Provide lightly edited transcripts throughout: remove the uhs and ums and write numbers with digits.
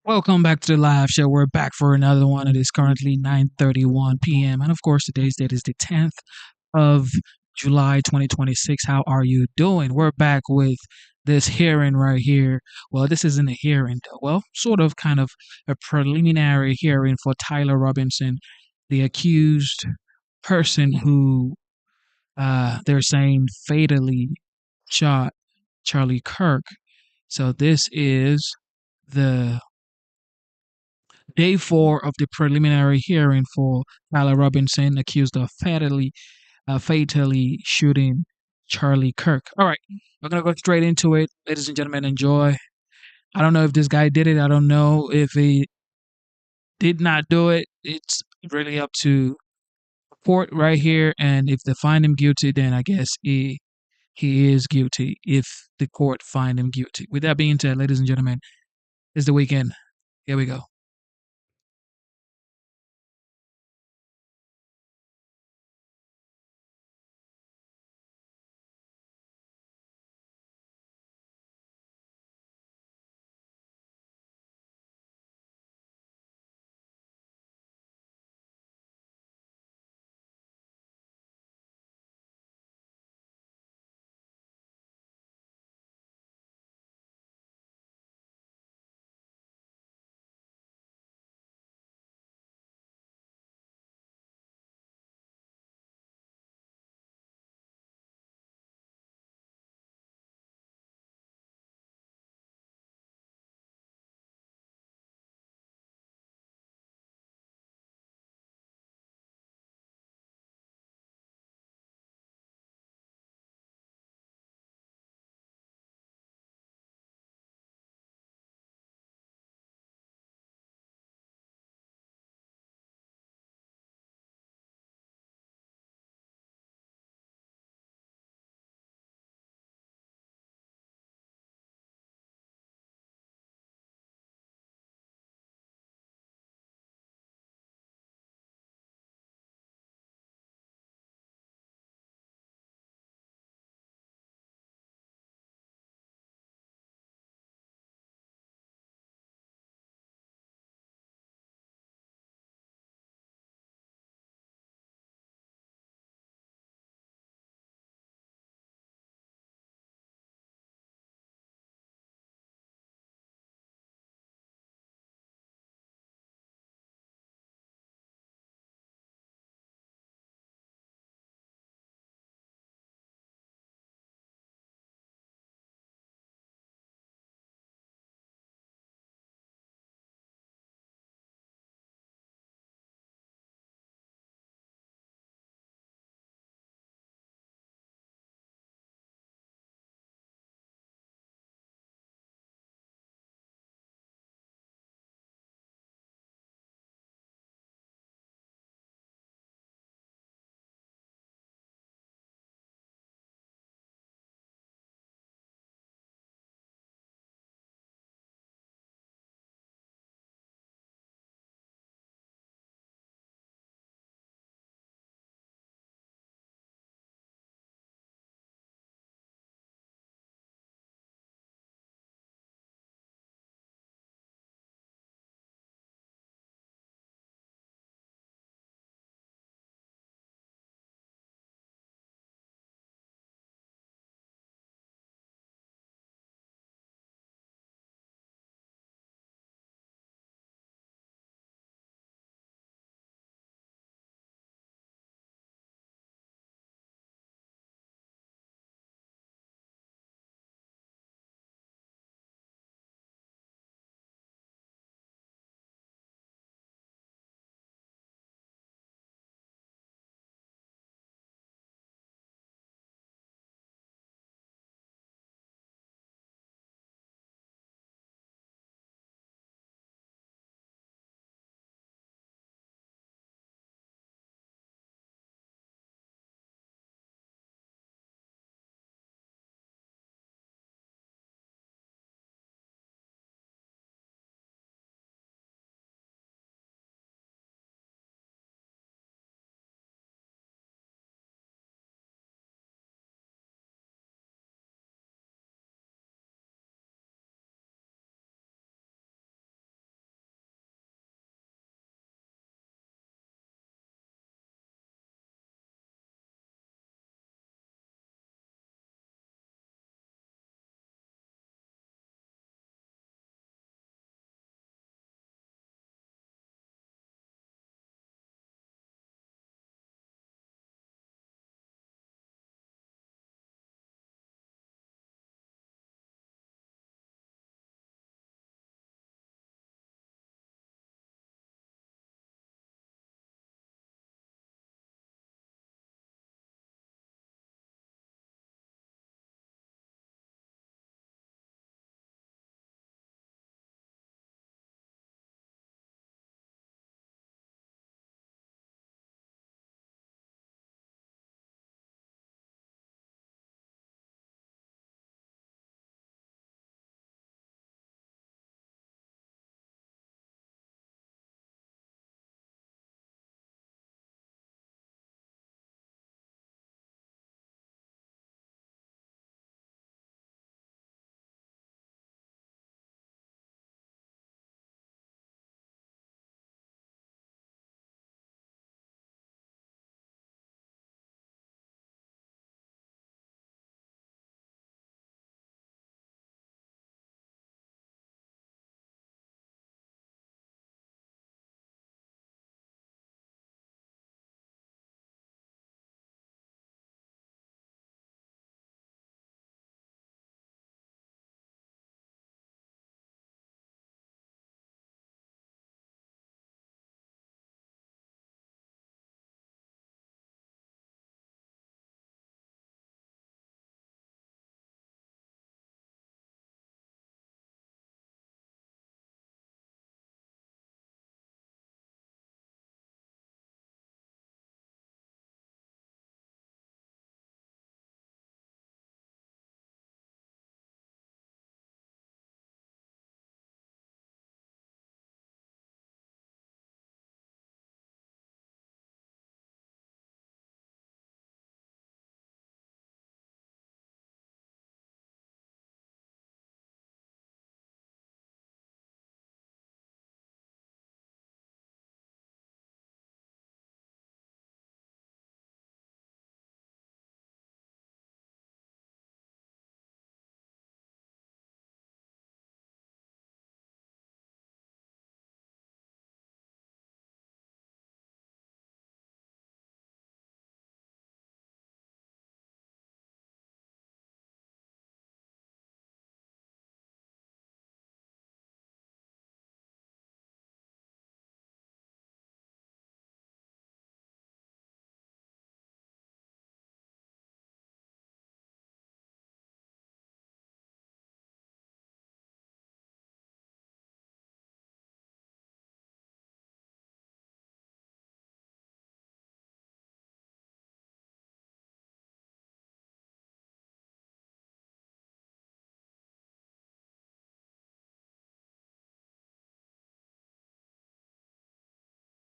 Welcome back to the live show. We're back for another one. It is currently 9:31 p.m. And of course, today's date is the 10th of July 2026. How are you doing? We're back with this hearing right here. Well, this isn't a hearing, though. Well, sort of kind of a preliminary hearing for Tyler Robinson, the accused person who they're saying fatally shot Charlie Kirk. So this is the day four of the preliminary hearing for Tyler Robinson, accused of fatally shooting Charlie Kirk. All right, we're gonna go straight into it, ladies and gentlemen. Enjoy. I don't know if this guy did it. I don't know if he did not do it. It's really up to the court right here, and if they find him guilty, then I guess he is guilty. If the court find him guilty. With that being said, ladies and gentlemen, it's the weekend. Here we go.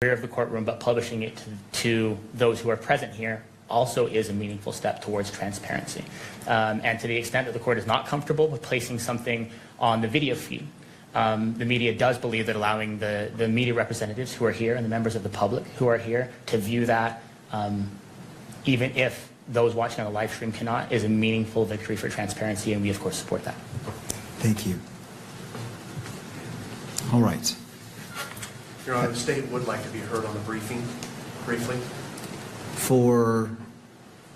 rear of the courtroom, but publishing it to those who are present here also is a meaningful step towards transparency. And to the extent that the court is not comfortable with placing something on the video feed, the media does believe that allowing the media representatives who are here and the members of the public who are here to view that, even if those watching on the live stream cannot, is a meaningful victory for transparency, and we of course support that. Thank you. All right. Your Honor, the state would like to be heard on the briefing, briefly. For?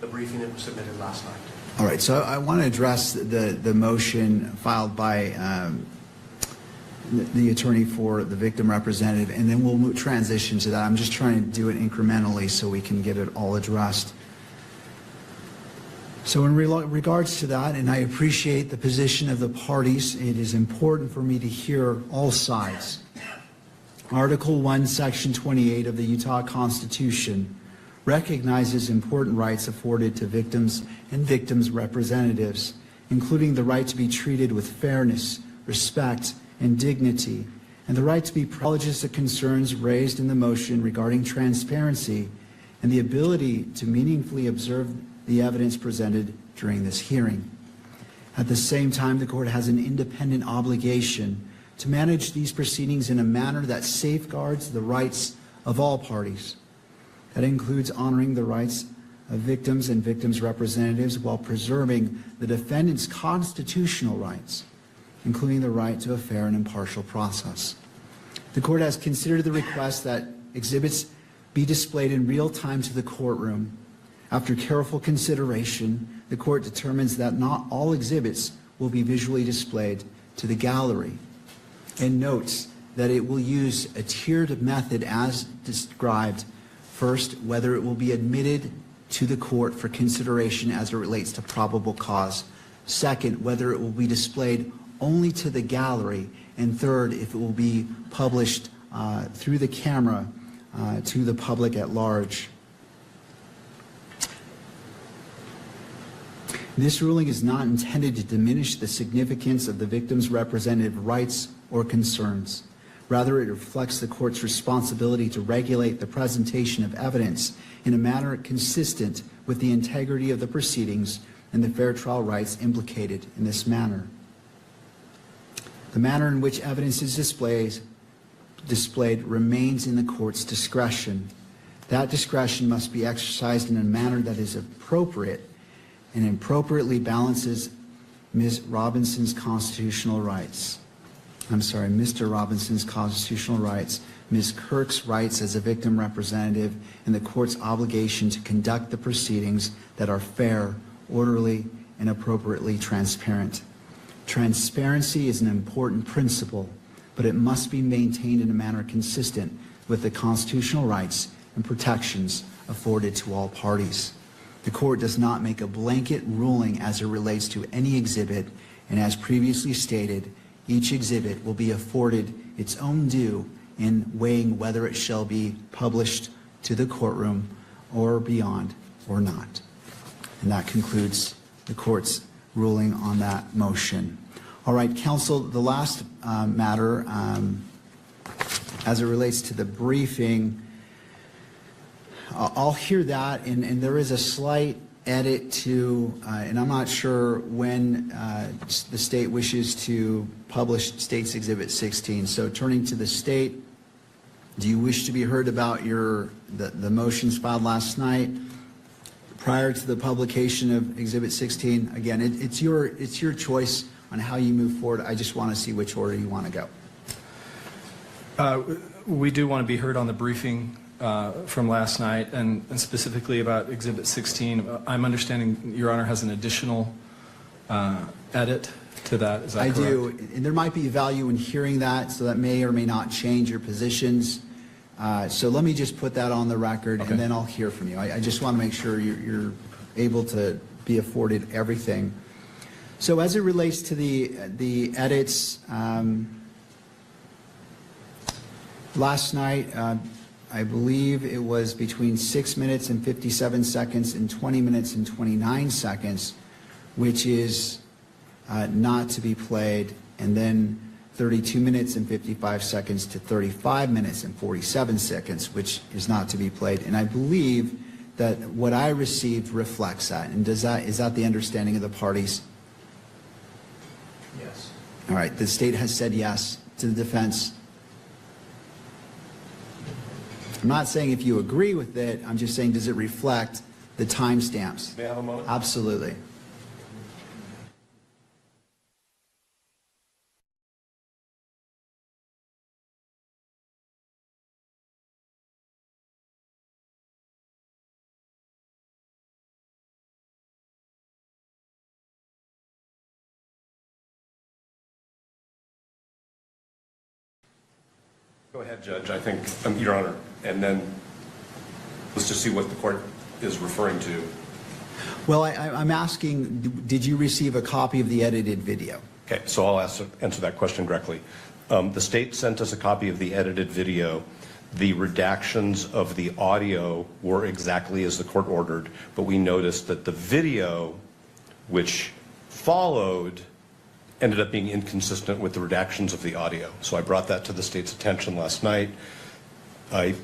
The briefing that was submitted last night. All right, so I want to address the motion filed by the attorney for the victim representative, and then we'll transition to that. I'm just trying to do it incrementally so we can get it all addressed. So in regards to that, and I appreciate the position of the parties, it is important for me to hear all sides. Article 1, Section 28 of the Utah Constitution recognizes important rights afforded to victims and victims' representatives, including the right to be treated with fairness, respect, and dignity, and the right to be acknowledges the concerns raised in the motion regarding transparency and the ability to meaningfully observe the evidence presented during this hearing. At the same time, the court has an independent obligation to manage these proceedings in a manner that safeguards the rights of all parties. That includes honoring the rights of victims and victims' representatives while preserving the defendant's constitutional rights, including the right to a fair and impartial process. The court has considered the request that exhibits be displayed in real time to the courtroom. After careful consideration, the court determines that not all exhibits will be visually displayed to the gallery, and notes that it will use a tiered method as described. First, whether it will be admitted to the court for consideration as it relates to probable cause. Second, whether it will be displayed only to the gallery. And third, if it will be published through the camera to the public at large. This ruling is not intended to diminish the significance of the victim's representative rights or concerns. Rather, it reflects the court's responsibility to regulate the presentation of evidence in a manner consistent with the integrity of the proceedings and the fair trial rights implicated in this manner. The manner in which evidence is displayed remains in the court's discretion. That discretion must be exercised in a manner that is appropriate and appropriately balances Mr. Robinson's constitutional rights, Ms. Kirk's rights as a victim representative, and the court's obligation to conduct the proceedings that are fair, orderly, and appropriately transparent. Transparency is an important principle, but it must be maintained in a manner consistent with the constitutional rights and protections afforded to all parties. The court does not make a blanket ruling as it relates to any exhibit, and as previously stated, each exhibit will be afforded its own due in weighing whether it shall be published to the courtroom or beyond or not. And that concludes the court's ruling on that motion. All right, counsel, the last matter as it relates to the briefing, I'll hear that, and there is a slight edit to, and I'm not sure when the state wishes to publish State's Exhibit 16. So turning to the state, do you wish to be heard about the motions filed last night prior to the publication of Exhibit 16? Again, it's your choice on how you move forward. I just want to see which order you want to go. We do want to be heard on the briefing from last night, and specifically about Exhibit 16. I'm understanding Your Honor has an additional edit to that. Is that correct? I do, and there might be value in hearing that, so that may or may not change your positions. So let me just put that on the record, okay, and then I'll hear from you. I just want to make sure you're able to be afforded everything. So as it relates to the edits, last night, I believe it was between 6 minutes and 57 seconds and 20 minutes and 29 seconds, which is not to be played. And then 32 minutes and 55 seconds to 35 minutes and 47 seconds, which is not to be played. And I believe that what I received reflects that. And is that the understanding of the parties? Yes. All right, the state has said yes to the defense. I'm not saying if you agree with it, I'm just saying does it reflect the timestamps? May I have a moment? Absolutely. Go ahead, Judge. I think, Your Honor, and then let's just see what the court is referring to. Well, I'm asking, did you receive a copy of the edited video? Okay, so I'll answer that question directly. The state sent us a copy of the edited video. The redactions of the audio were exactly as the court ordered, but we noticed that the video, which followed, ended up being inconsistent with the redactions of the audio. So I brought that to the state's attention last night. I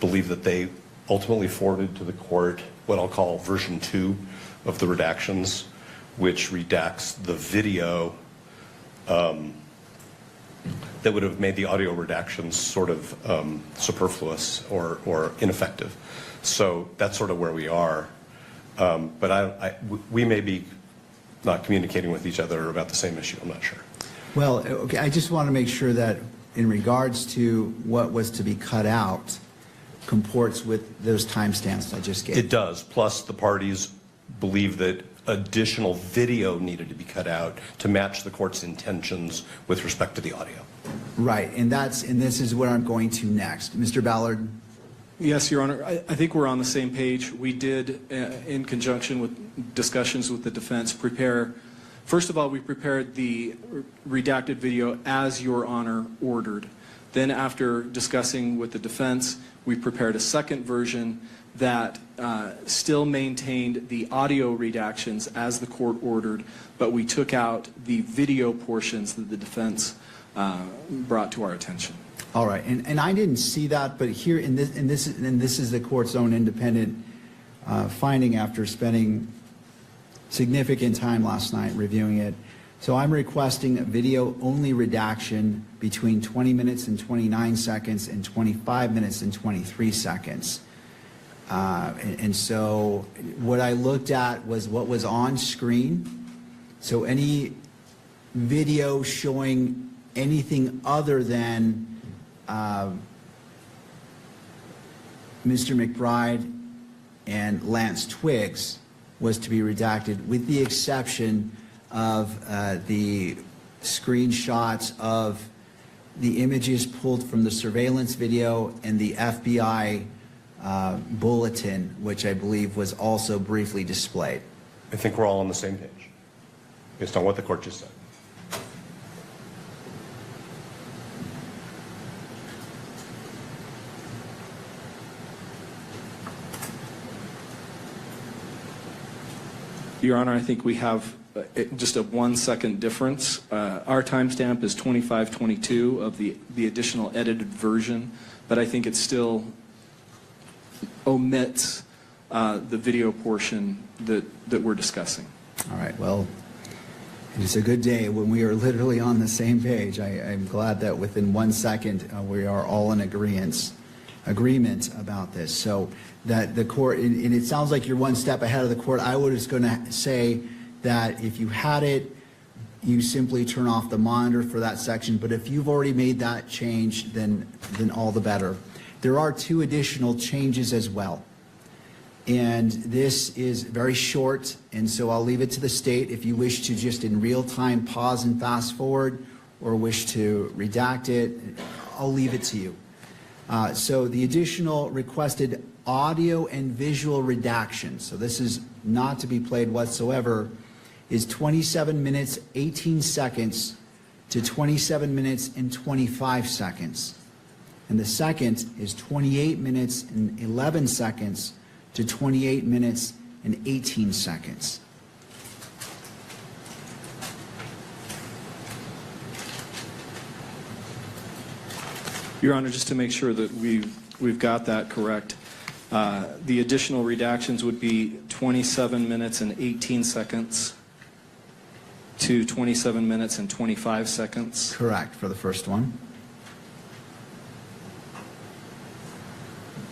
believe that they ultimately forwarded to the court what I'll call version 2 of the redactions, which redacts the video that would have made the audio redactions sort of superfluous or ineffective. So that's sort of where we are. But we may be not communicating with each other about the same issue. I'm not sure. Well, okay, I just want to make sure that in regards to what was to be cut out comports with those timestamps I just gave. It does. Plus, the parties believe that additional video needed to be cut out to match the court's intentions with respect to the audio. Right, and this is where I'm going to next. Mr. Ballard? Yes, Your Honor. I think we're on the same page. We did, in conjunction with discussions with the defense, first of all, we prepared the redacted video as Your Honor ordered. Then after discussing with the defense, we prepared a second version that still maintained the audio redactions as the court ordered, but we took out the video portions that the defense brought to our attention. All right, and I didn't see that, but here in this is the court's own independent finding after spending significant time last night reviewing it. So I'm requesting a video-only redaction between 20 minutes and 29 seconds and 25 minutes and 23 seconds. And so what I looked at was what was on screen. So any video showing anything other than Mr. McBride and Lance Twiggs was to be redacted, with the exception of the screenshots of the images pulled from the surveillance video and the FBI bulletin, which I believe was also briefly displayed. I think we're all on the same page, based on what the court just said. Your Honor, I think we have just a 1 second difference. Our timestamp is 25:22 of the additional edited version, but I think it still omits the video portion that we're discussing. All right, well, it's a good day when we are literally on the same page. I'm glad that within 1 second we are all in agreement about this. So that the court, and it sounds like you're one step ahead of the court. I was going to say that if you had it, you simply turn off the monitor for that section. But if you've already made that change, then all the better. There are 2 additional changes as well. And this is very short, and so I'll leave it to the state if you wish to just in real time pause and fast forward or wish to redact it. I'll leave it to you. So the additional requested audio and visual redaction, so this is not to be played whatsoever, is 27 minutes 18 seconds to 27 minutes and 25 seconds. And the second is 28 minutes and 11 seconds to 28 minutes and 18 seconds. Your Honor, just to make sure that we've got that correct, the additional redactions would be 27 minutes and 18 seconds to 27 minutes and 25 seconds. Correct for the first one.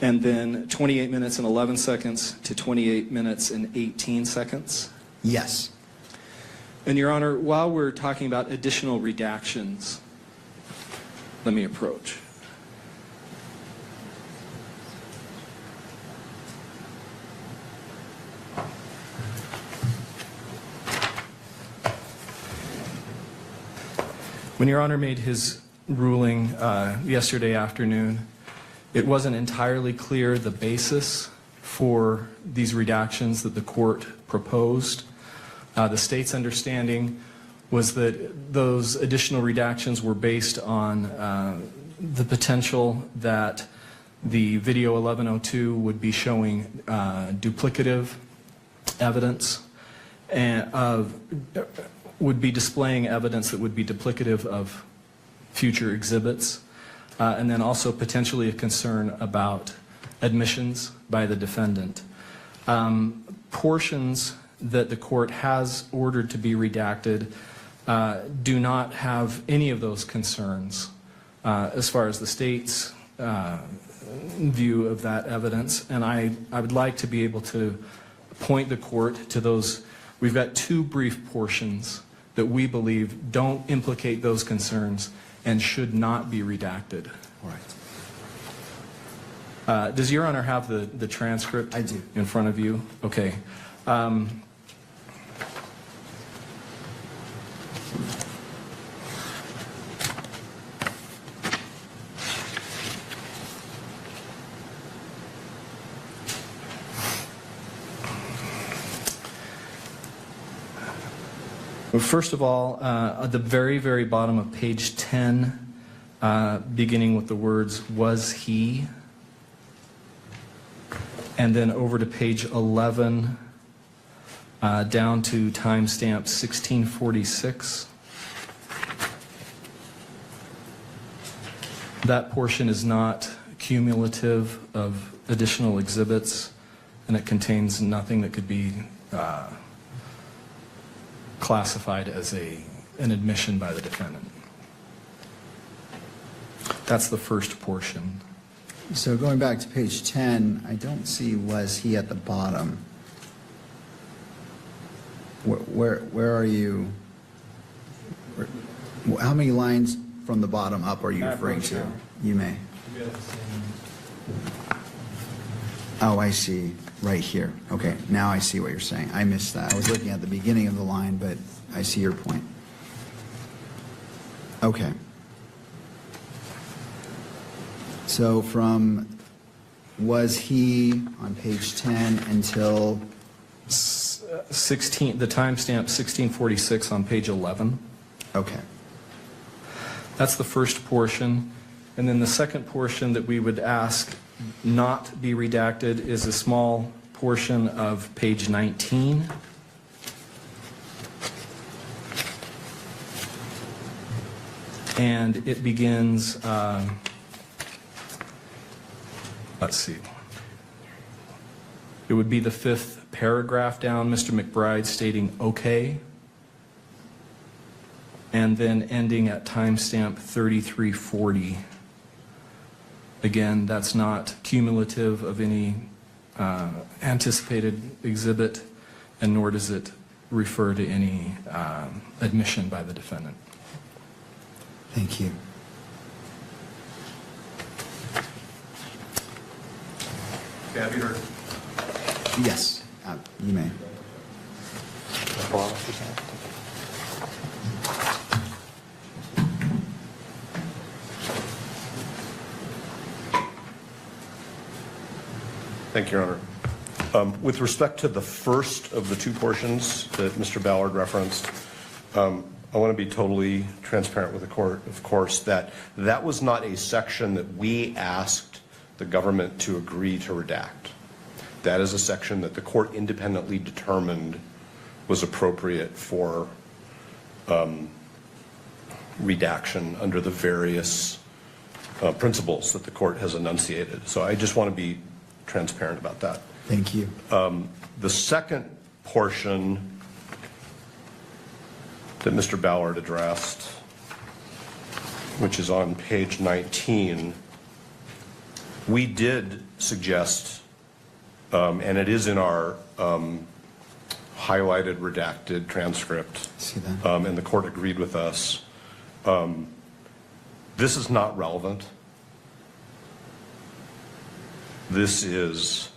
And then 28 minutes and 11 seconds to 28 minutes and 18 seconds. Yes. And Your Honor, while we're talking about additional redactions, let me approach. When Your Honor made his ruling yesterday afternoon, it wasn't entirely clear the basis for these redactions that the court proposed. The state's understanding was that those additional redactions were based on the potential that the video 1102 would be showing duplicative evidence and would be displaying evidence that would be duplicative of future exhibits, and then also potentially a concern about admissions by the defendant. Portions that the court has ordered to be redacted do not have any of those concerns as far as the state's view of that evidence, and I would like to be able to point the court to those. We've got two brief portions that we believe don't implicate those concerns and should not be redacted. All right. Does Your Honor have the transcript? I do. In front of you? Okay. Well, first of all, at the very, very bottom of page 10, beginning with the words, "was he," and then over to page 11, down to timestamp 1646. That portion is not cumulative of additional exhibits, and it contains nothing that could be classified as an admission by the defendant. That's the first portion. So going back to page 10, I don't see "was he" at the bottom. Where are you? How many lines from the bottom up are you referring to? You may. Oh, I see. Right here. Okay, now I see what you're saying. I missed that. I was looking at the beginning of the line, but I see your point. Okay. So from "was he" on page 10 until 16, the timestamp 1646 on page 11. Okay. That's the first portion. And then the second portion that we would ask not be redacted is a small portion of page 19. And it begins, let's see. It would be the fifth paragraph down, Mr. McBride stating "okay," and then ending at timestamp 3340. Again, that's not cumulative of any anticipated exhibit, and nor does it refer to any admission by the defendant. Thank you. Okay, have you heard? Yes, you may. Thank you, Your Honor. With respect to the first of the two portions that Mr. Ballard referenced, I want to be totally transparent with the court, of course, that was not a section that we asked the government to agree to redact. That is a section that the court independently determined was appropriate for redaction under the various principles that the court has enunciated. So I just want to be transparent about that. Thank you. The second portion that Mr. Ballard addressed, which is on page 19, we did suggest, and it is in our highlighted, redacted transcript, See that? and the court agreed with us. This is not relevant. This is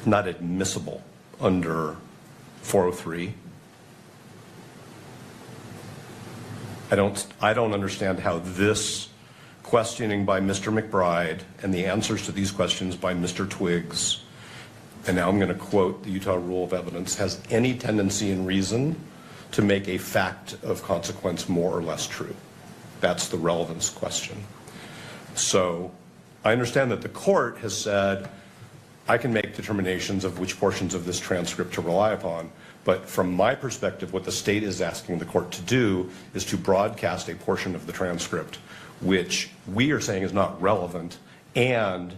not admissible under 403. I don't understand how this questioning by Mr. McBride and the answers to these questions by Mr. Twiggs, and now I'm going to quote the Utah Rule of Evidence, has any tendency and reason to make a fact of consequence more or less true. That's the relevance question. So I understand that the court has said, I can make determinations of which portions of this transcript to rely upon, but from my perspective, what the state is asking the court to do is to broadcast a portion of the transcript which we are saying is not relevant, and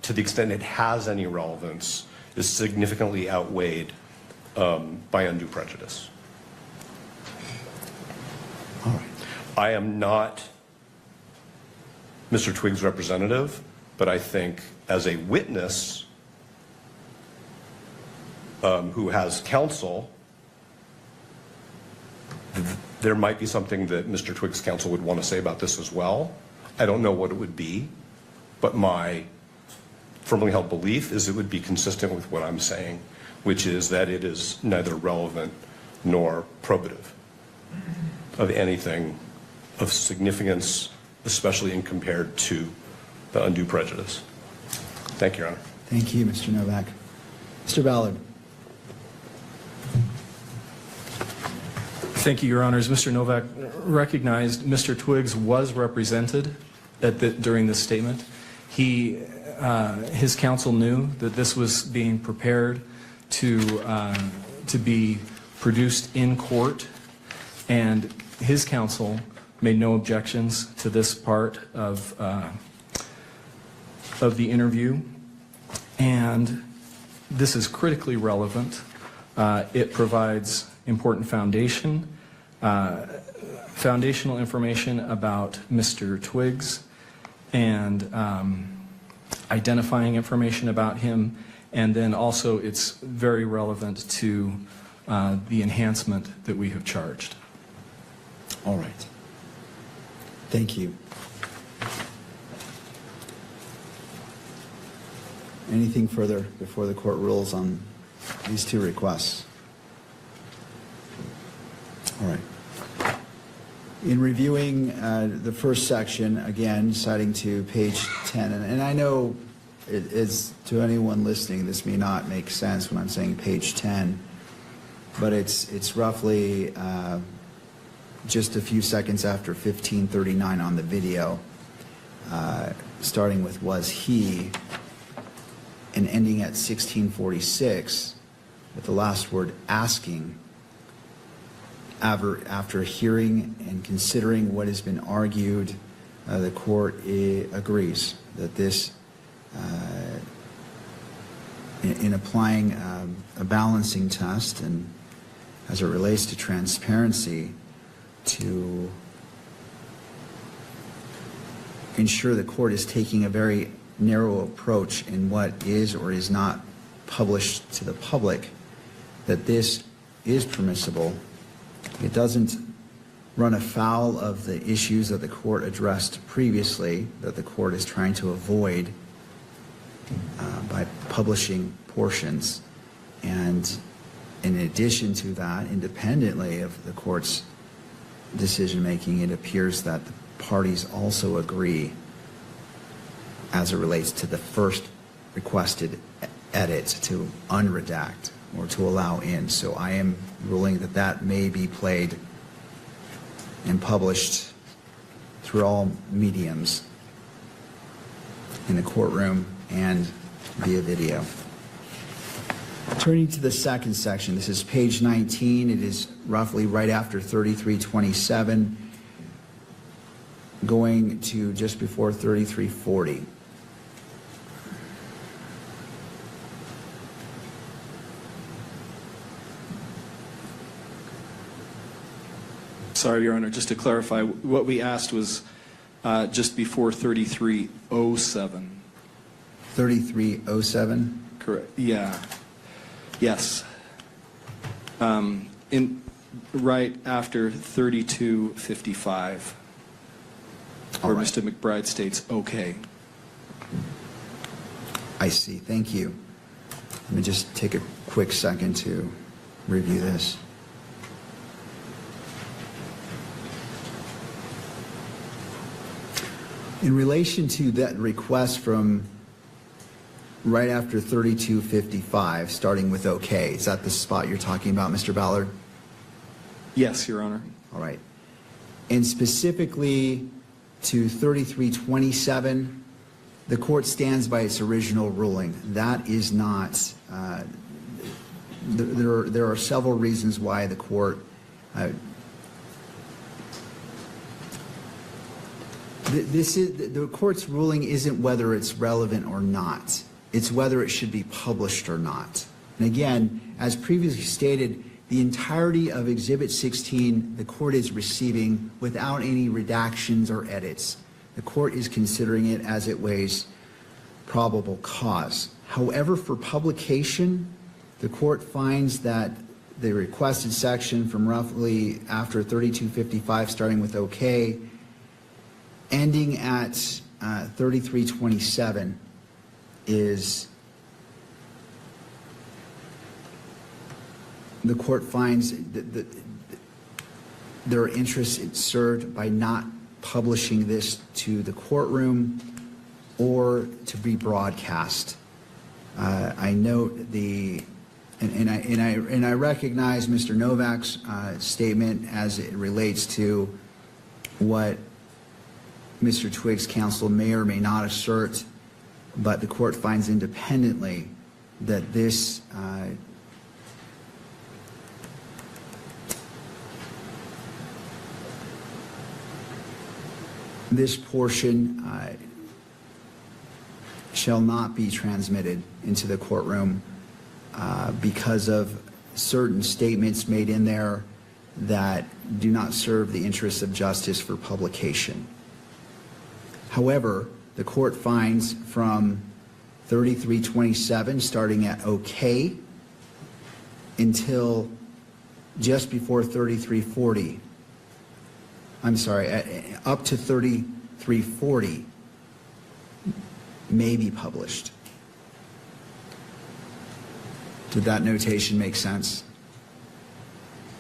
to the extent it has any relevance, is significantly outweighed by undue prejudice. All right. I am not Mr. Twiggs' representative, but I think as a witness who has counsel, there might be something that Mr. Twiggs' counsel would want to say about this as well. I don't know what it would be, but my firmly held belief is it would be consistent with what I'm saying, which is that it is neither relevant nor probative of anything of significance, especially in compared to the undue prejudice. Thank you, Your Honor. Thank you, Mr. Novak. Mr. Ballard. Thank you, Your Honors. Mr. Novak recognized Mr. Twiggs was represented during this statement. His counsel knew that this was being prepared to be produced in court, and his counsel made no objections to this part of the interview, and this is critically relevant. It provides important foundational information about Mr. Twiggs and identifying information about him, and then also it's very relevant to the enhancement that we have charged. All right. Thank you. Anything further before the court rules on these two requests? All right. In reviewing the first section, again, citing to page 10, and I know it is, to anyone listening, this may not make sense when I'm saying page 10, but it's roughly just a few seconds after 1539 on the video, starting with was he, and ending at 1646 with the last word asking. After hearing and considering what has been argued, the court agrees that this, in applying a balancing test and as it relates to transparency, to ensure the court is taking a very narrow approach in what is or is not published to the public, that this is permissible. It doesn't run afoul of the issues that the court addressed previously, that the court is trying to avoid by publishing portions. And in addition to that, independently of the court's decision-making, it appears that the parties also agree as it relates to the first requested edit to unredact or to allow in. So I am ruling that that may be played and published through all mediums in the courtroom and via video. Turning to the second section, this is page 19. It is roughly right after 3327, going to just before 3340. Sorry, Your Honor, just to clarify, what we asked was just before 3307. 3307? Correct. Yeah. Yes. Right after 3255, where All right. Mr. McBride states, okay. I see. Thank you. Let me just take a quick second to review this. In relation to that request from right after 3255, starting with OK, is that the spot you're talking about, Mr. Ballard? Yes, Your Honor. All right. And specifically to 3327, the court stands by its original ruling. That is not, there are several reasons why the court, the court's ruling isn't whether it's relevant or not. It's whether it should be published or not. And again, as previously stated, the entirety of Exhibit 16, the court is receiving without any redactions or edits. The court is considering it as it weighs probable cause. However, for publication, the court finds that the requested section from roughly after 3255, starting with OK, ending at 3327, is the court finds that there are interests served by not publishing this to the courtroom or to be broadcast. I note and I recognize Mr. Novak's statement as it relates to what Mr. Twiggs' counsel may or may not assert, but the court finds independently that this this portion shall not be transmitted into the courtroom because of certain statements made in there that do not serve the interests of justice for publication. However, the court finds from 3327, starting at OK, until just before 3340, I'm sorry, up to 3340 may be published. Did that notation make sense?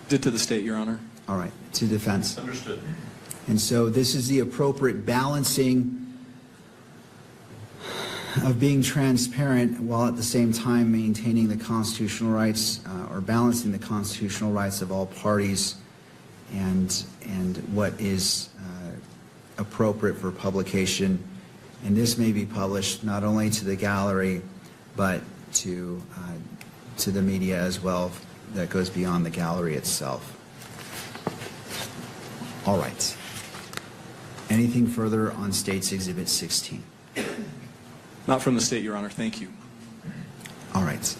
Did to the state, Your Honor. All right, to defense. Understood. And so this is the appropriate balancing of being transparent while at the same time maintaining the constitutional rights or balancing the constitutional rights of all parties and what is appropriate for publication. And this may be published not only to the gallery but to the media as well, that goes beyond the gallery itself. All right. Anything further on State's Exhibit 16? Not from the state, Your Honor. Thank you. All right.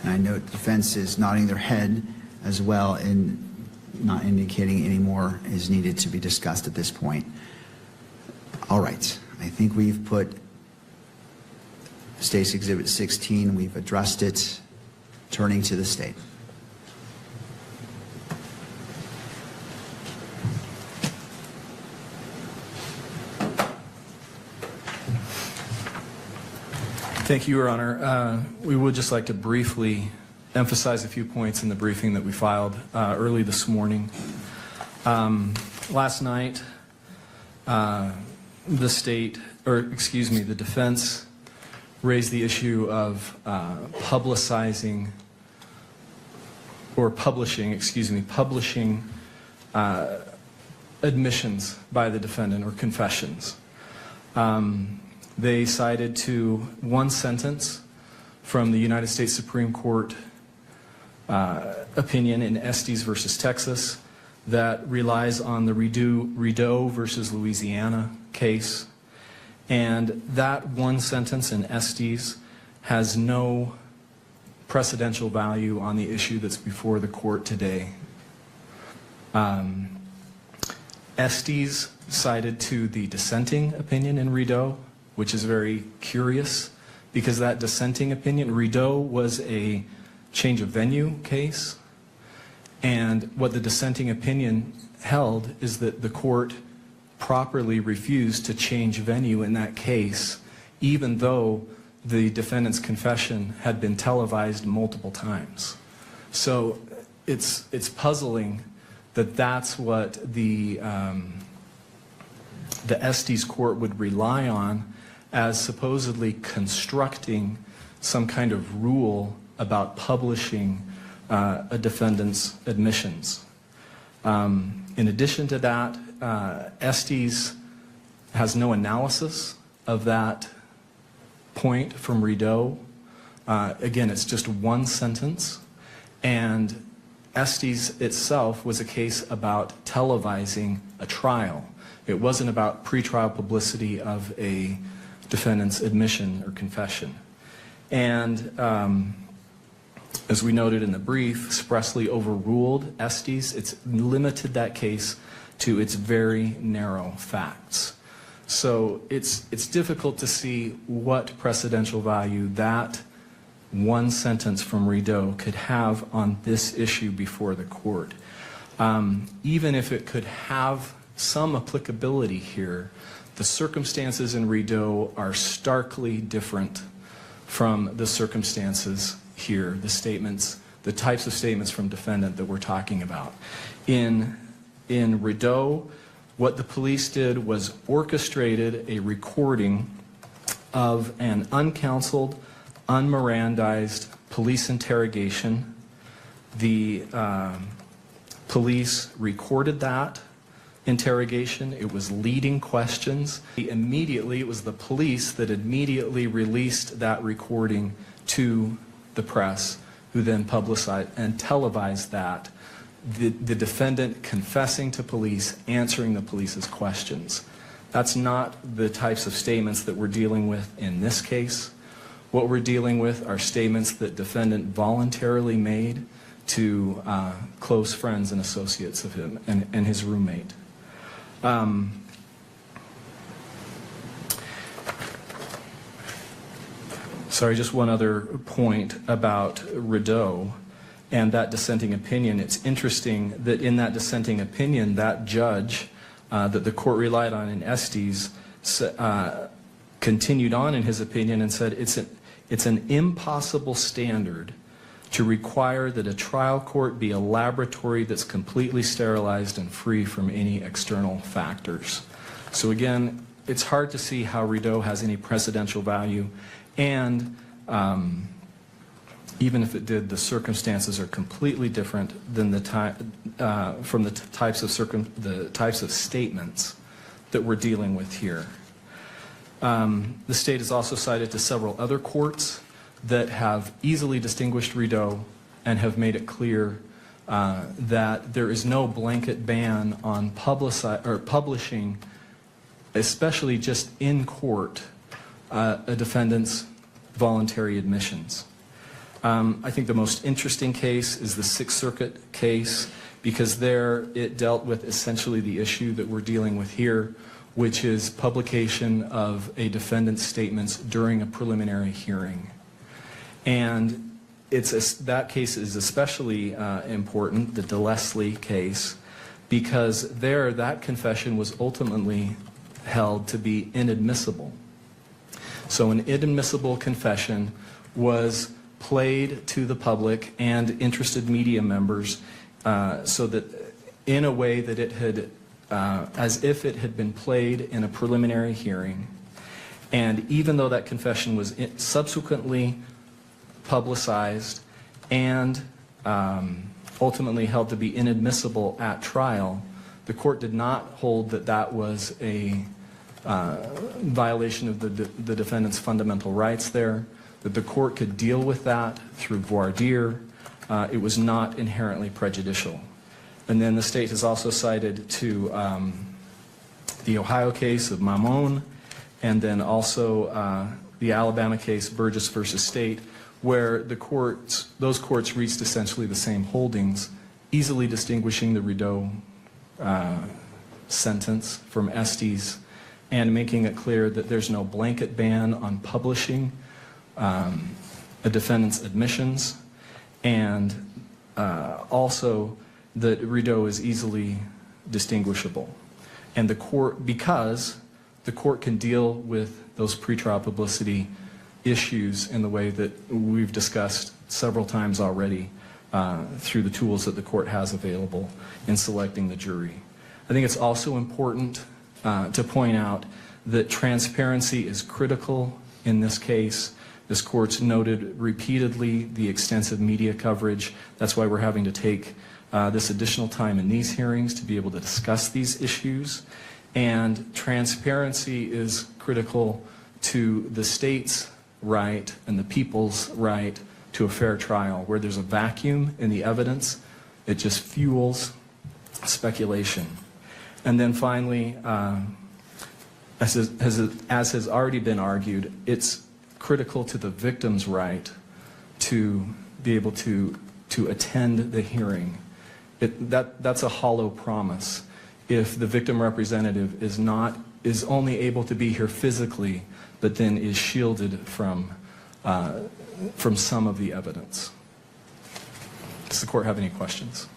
And I note defense is nodding their head as well and not indicating any more is needed to be discussed at this point. All right. I think we've put State's Exhibit 16, we've addressed it. Turning to the state. Thank you, Your Honor. We would just like to briefly emphasize a few points in the briefing that we filed early this morning. Last night, the defense raised the issue of publishing admissions by the defendant or confessions. They cited to one sentence from the United States Supreme Court opinion in Estes versus Texas that relies on the Rideau versus Louisiana case. And that one sentence in Estes has no precedential value on the issue that's before the court today. Estes cited to the dissenting opinion in Rideau, which is very curious because that dissenting opinion, Rideau was a change of venue case, and what the dissenting opinion held is that the court properly refused to change venue in that case, even though the defendant's confession had been televised multiple times. So it's puzzling that that's what the Estes court would rely on as supposedly constructing some kind of rule about publishing a defendant's admissions. In addition to that, Estes has no analysis of that point from Rideau. Again, it's just one sentence, and Estes itself was a case about televising a trial. It wasn't about pretrial publicity of a defendant's admission or confession. And as we noted in the brief, expressly overruled Estes. It's limited that case to its very narrow facts. So it's difficult to see what precedential value that one sentence from Rideau could have on this issue before the court. Even if it could have some applicability here, the circumstances in Rideau are starkly different from the circumstances here, the statements, the types of statements from defendant that we're talking about. In Rideau, what the police did was orchestrated a recording of an uncounseled, unmirandized police interrogation. The police recorded that interrogation. It was leading questions. Immediately, it was the police that immediately released that recording to the press, who then publicized and televised that. The defendant confessing to police, answering the police's questions. That's not the types of statements that we're dealing with in this case. What we're dealing with are statements that defendant voluntarily made to close friends and associates of him and his roommate. Sorry, just one other point about Rideau and that dissenting opinion. It's interesting that in that dissenting opinion, that judge that the court relied on in Estes continued on in his opinion and said it's an impossible standard to require that a trial court be a laboratory that's completely sterilized and free from any external factors. So again, it's hard to see how Rideau has any precedential value, and even if it did, the circumstances are completely different than from the types of statements that we're dealing with here. The state has also cited to several other courts that have easily distinguished Rideau and have made it clear that there is no blanket ban on publishing, especially just in court, a defendant's voluntary admissions. I think the most interesting case is the Sixth Circuit case, because there it dealt with essentially the issue that we're dealing with here, which is publication of a defendant's statements during a preliminary hearing. And that case is especially important, the DeLeslie case, because there that confession was ultimately held to be inadmissible. So an inadmissible confession was played to the public and interested media members so that in a way that it had, as if it had been played in a preliminary hearing. And even though that confession was subsequently publicized and ultimately held to be inadmissible at trial, the court did not hold that that was a violation of the defendant's fundamental rights there. that the court could deal with that through voir dire. It was not inherently prejudicial. And then the state has also cited to the Ohio case of Mamon, and then also the Alabama case, Burgess versus State, where those courts reached essentially the same holdings, easily distinguishing the Rideau sentence from Estes and making it clear that there's no blanket ban on publishing a defendant's admissions, and also that Rideau is easily distinguishable. And the court, because the court can deal with those pretrial publicity issues in the way that we've discussed several times already through the tools that the court has available in selecting the jury. I think it's also important to point out that transparency is critical in this case. This court's noted repeatedly the extensive media coverage. That's why we're having to take this additional time in these hearings to be able to discuss these issues. And transparency is critical to the state's right and the people's right to a fair trial. Where there's a vacuum in the evidence, it just fuels speculation. And then finally, as has already been argued, it's critical to the victim's right to be able to attend the hearing. That's a hollow promise if the victim representative is only able to be here physically, but then is shielded from some of the evidence. Does the court have any questions?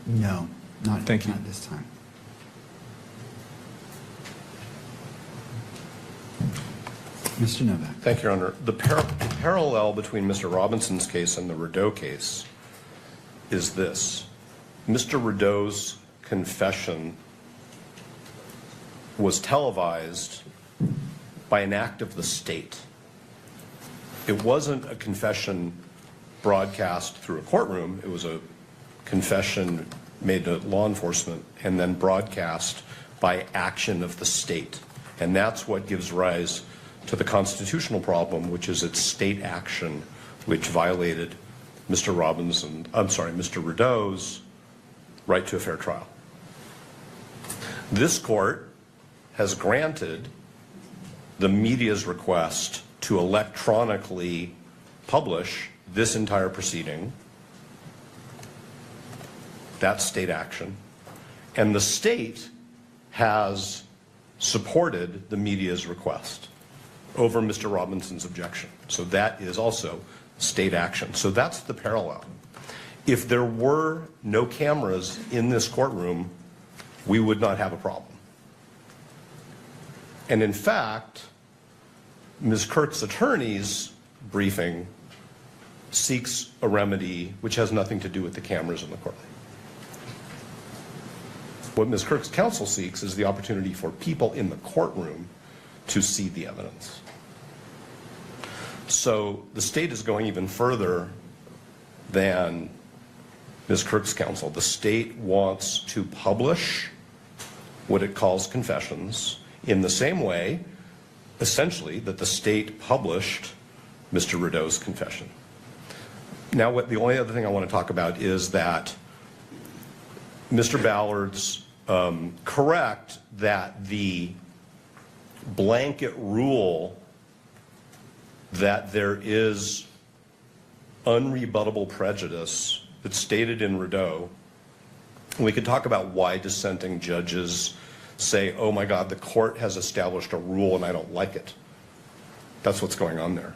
No, not Thank you. at this time. Mr. Novak. Thank you, Your Honor. The parallel between Mr. Robinson's case and the Rideau case is this. Mr. Rideau's confession was televised by an act of the state. It wasn't a confession broadcast through a courtroom. It was a confession made to law enforcement and then broadcast by action of the state. And that's what gives rise to the constitutional problem, which is its state action, which violated Mr. Rideau's right to a fair trial. This court has granted the media's request to electronically publish this entire proceeding. That's state action. And the state has supported the media's request over Mr. Robinson's objection. So that is also state action. So that's the parallel. If there were no cameras in this courtroom, we would not have a problem. And in fact, Ms. Kirk's attorney's briefing seeks a remedy which has nothing to do with the cameras in the courtroom. What Ms. Kirk's counsel seeks is the opportunity for people in the courtroom to see the evidence. So the state is going even further than Ms. Kirk's counsel. The state wants to publish what it calls confessions in the same way, essentially, that the state published Mr. Rideau's confession. Now, the only other thing I want to talk about is that Mr. Ballard's correct that the blanket rule that there is unrebuttable prejudice that's stated in Rideau. We could talk about why dissenting judges say, oh my God, the court has established a rule and I don't like it. That's what's going on there.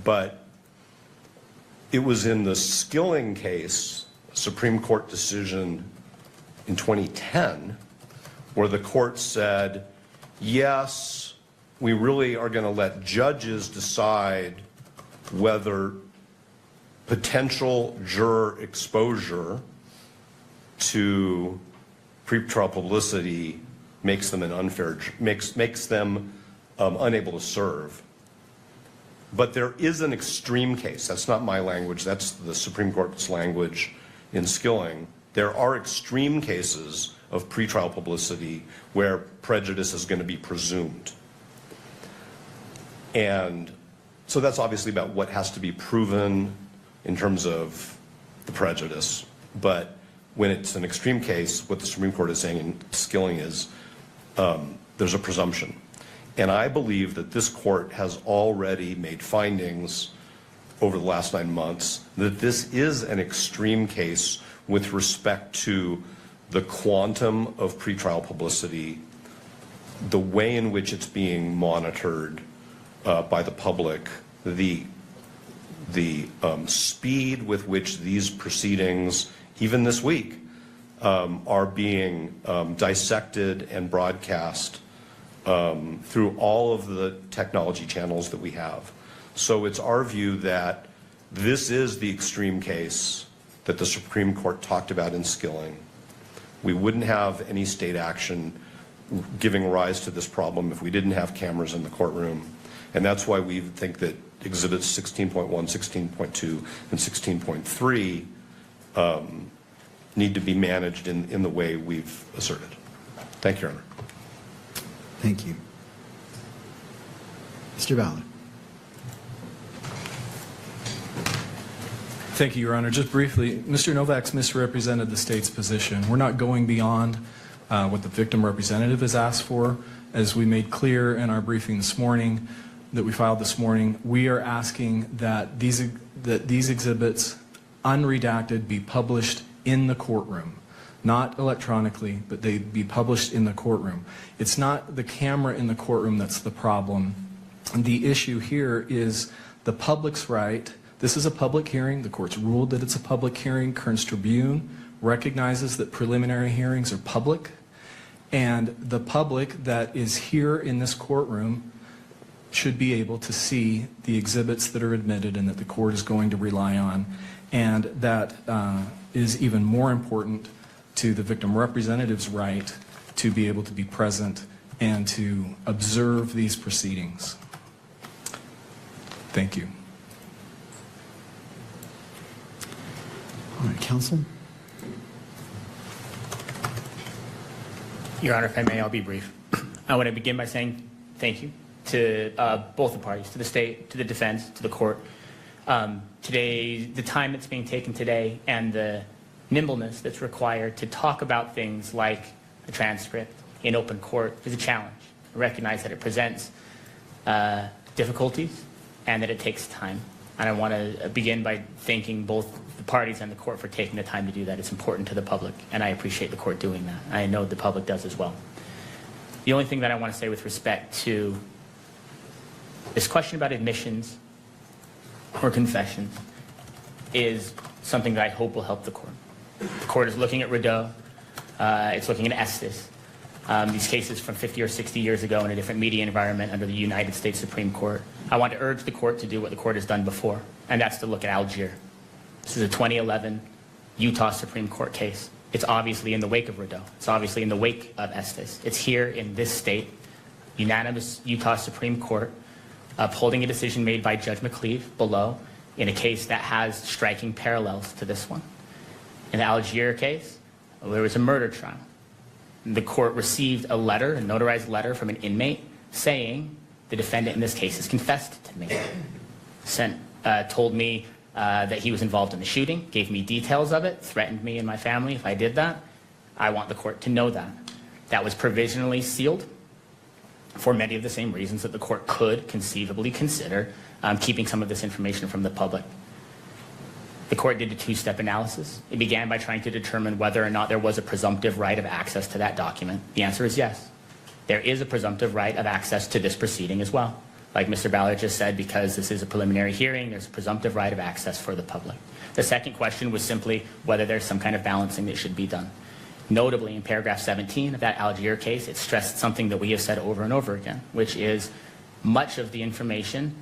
But it was in the Skilling case, Supreme Court decision in 2010, where the court said, yes, we really are going to let judges decide whether potential juror exposure to pretrial publicity makes them unable to serve. But there is an extreme case. That's not my language. That's the Supreme Court's language in Skilling. There are extreme cases of pretrial publicity where prejudice is going to be presumed. And So that's obviously about what has to be proven in terms of the prejudice. But when it's an extreme case, what the Supreme Court is saying in Skilling is there's a presumption. And I believe that this court has already made findings over the last 9 months that this is an extreme case with respect to the quantum of pretrial publicity, the way in which it's being monitored by the public, the speed with which these proceedings, even this week, are being dissected and broadcast through all of the technology channels that we have. So it's our view that this is the extreme case that the Supreme Court talked about in Skilling. We wouldn't have any state action giving rise to this problem if we didn't have cameras in the courtroom. And that's why we think that Exhibits 16.1, 16.2, and 16.3 need to be managed in the way we've asserted. Thank you, Your Honor. Thank you. Mr. Ballard. Thank you, Your Honor. Just briefly, Mr. Novak's misrepresented the state's position. We're not going beyond what the victim representative has asked for. As we made clear in our briefing this morning, that we filed this morning, we are asking that these exhibits, unredacted, be published in the courtroom. Not electronically, but they be published in the courtroom. It's not the camera in the courtroom that's the problem. The issue here is the public's right. This is a public hearing. The court's ruled that it's a public hearing. Kearns Tribune recognizes that preliminary hearings are public. And the public that is here in this courtroom should be able to see the exhibits that are admitted and that the court is going to rely on. And that is even more important to the victim representative's right to be able to be present and to observe these proceedings. Thank you. All right, counsel. Your Honor, if I may, I'll be brief. I want to begin by saying thank you to both the parties, to the state, to the defense, to the court. Today, the time that's being taken today and the nimbleness that's required to talk about things like a transcript in open court is a challenge. I recognize that it presents difficulties and that it takes time. And I want to begin by thanking both the parties and the court for taking the time to do that. It's important to the public, and I appreciate the court doing that. I know the public does as well. The only thing that I want to say with respect to this question about admissions or confessions is something that I hope will help the court. The court is looking at Rideau. It's looking at Estes. These cases from 50 or 60 years ago in a different media environment under the United States Supreme Court. I want to urge the court to do what the court has done before, and that's to look at Algier. This is a 2011 Utah Supreme Court case. It's obviously in the wake of Rideau. It's obviously in the wake of Estes. It's here in this state, unanimous Utah Supreme Court, upholding a decision made by Judge McCleve below in a case that has striking parallels to this one. In the Algier case, there was a murder trial. The court received a letter, a notarized letter from an inmate saying the defendant in this case has confessed to me. Told me that he was involved in the shooting, gave me details of it, threatened me and my family if I did that. I want the court to know that. That was provisionally sealed for many of the same reasons that the court could conceivably consider keeping some of this information from the public. The court did a two-step analysis. It began by trying to determine whether or not there was a presumptive right of access to that document. The answer is yes. There is a presumptive right of access to this proceeding as well. Like Mr. Ballard just said, because this is a preliminary hearing, there's a presumptive right of access for the public. The second question was simply whether there's some kind of balancing that should be done. Notably, in paragraph 17 of that Algier case, it stressed something that we have said over and over again, which is much of the information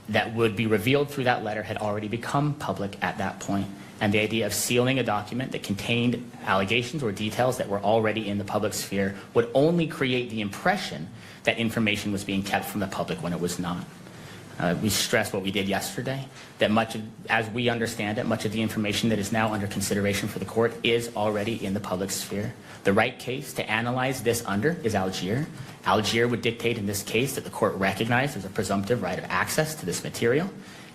that would be revealed through that letter had already become public at that point. And the idea of sealing a document that contained allegations or details that were already in the public sphere would only create the impression that information was being kept from the public when it was not. We stress what we did yesterday, that as we understand it, much of the information that is now under consideration for the court is already in the public sphere. The right case to analyze this under is Algier. Algier would dictate in this case that the court recognized there's a presumptive right of access to this material,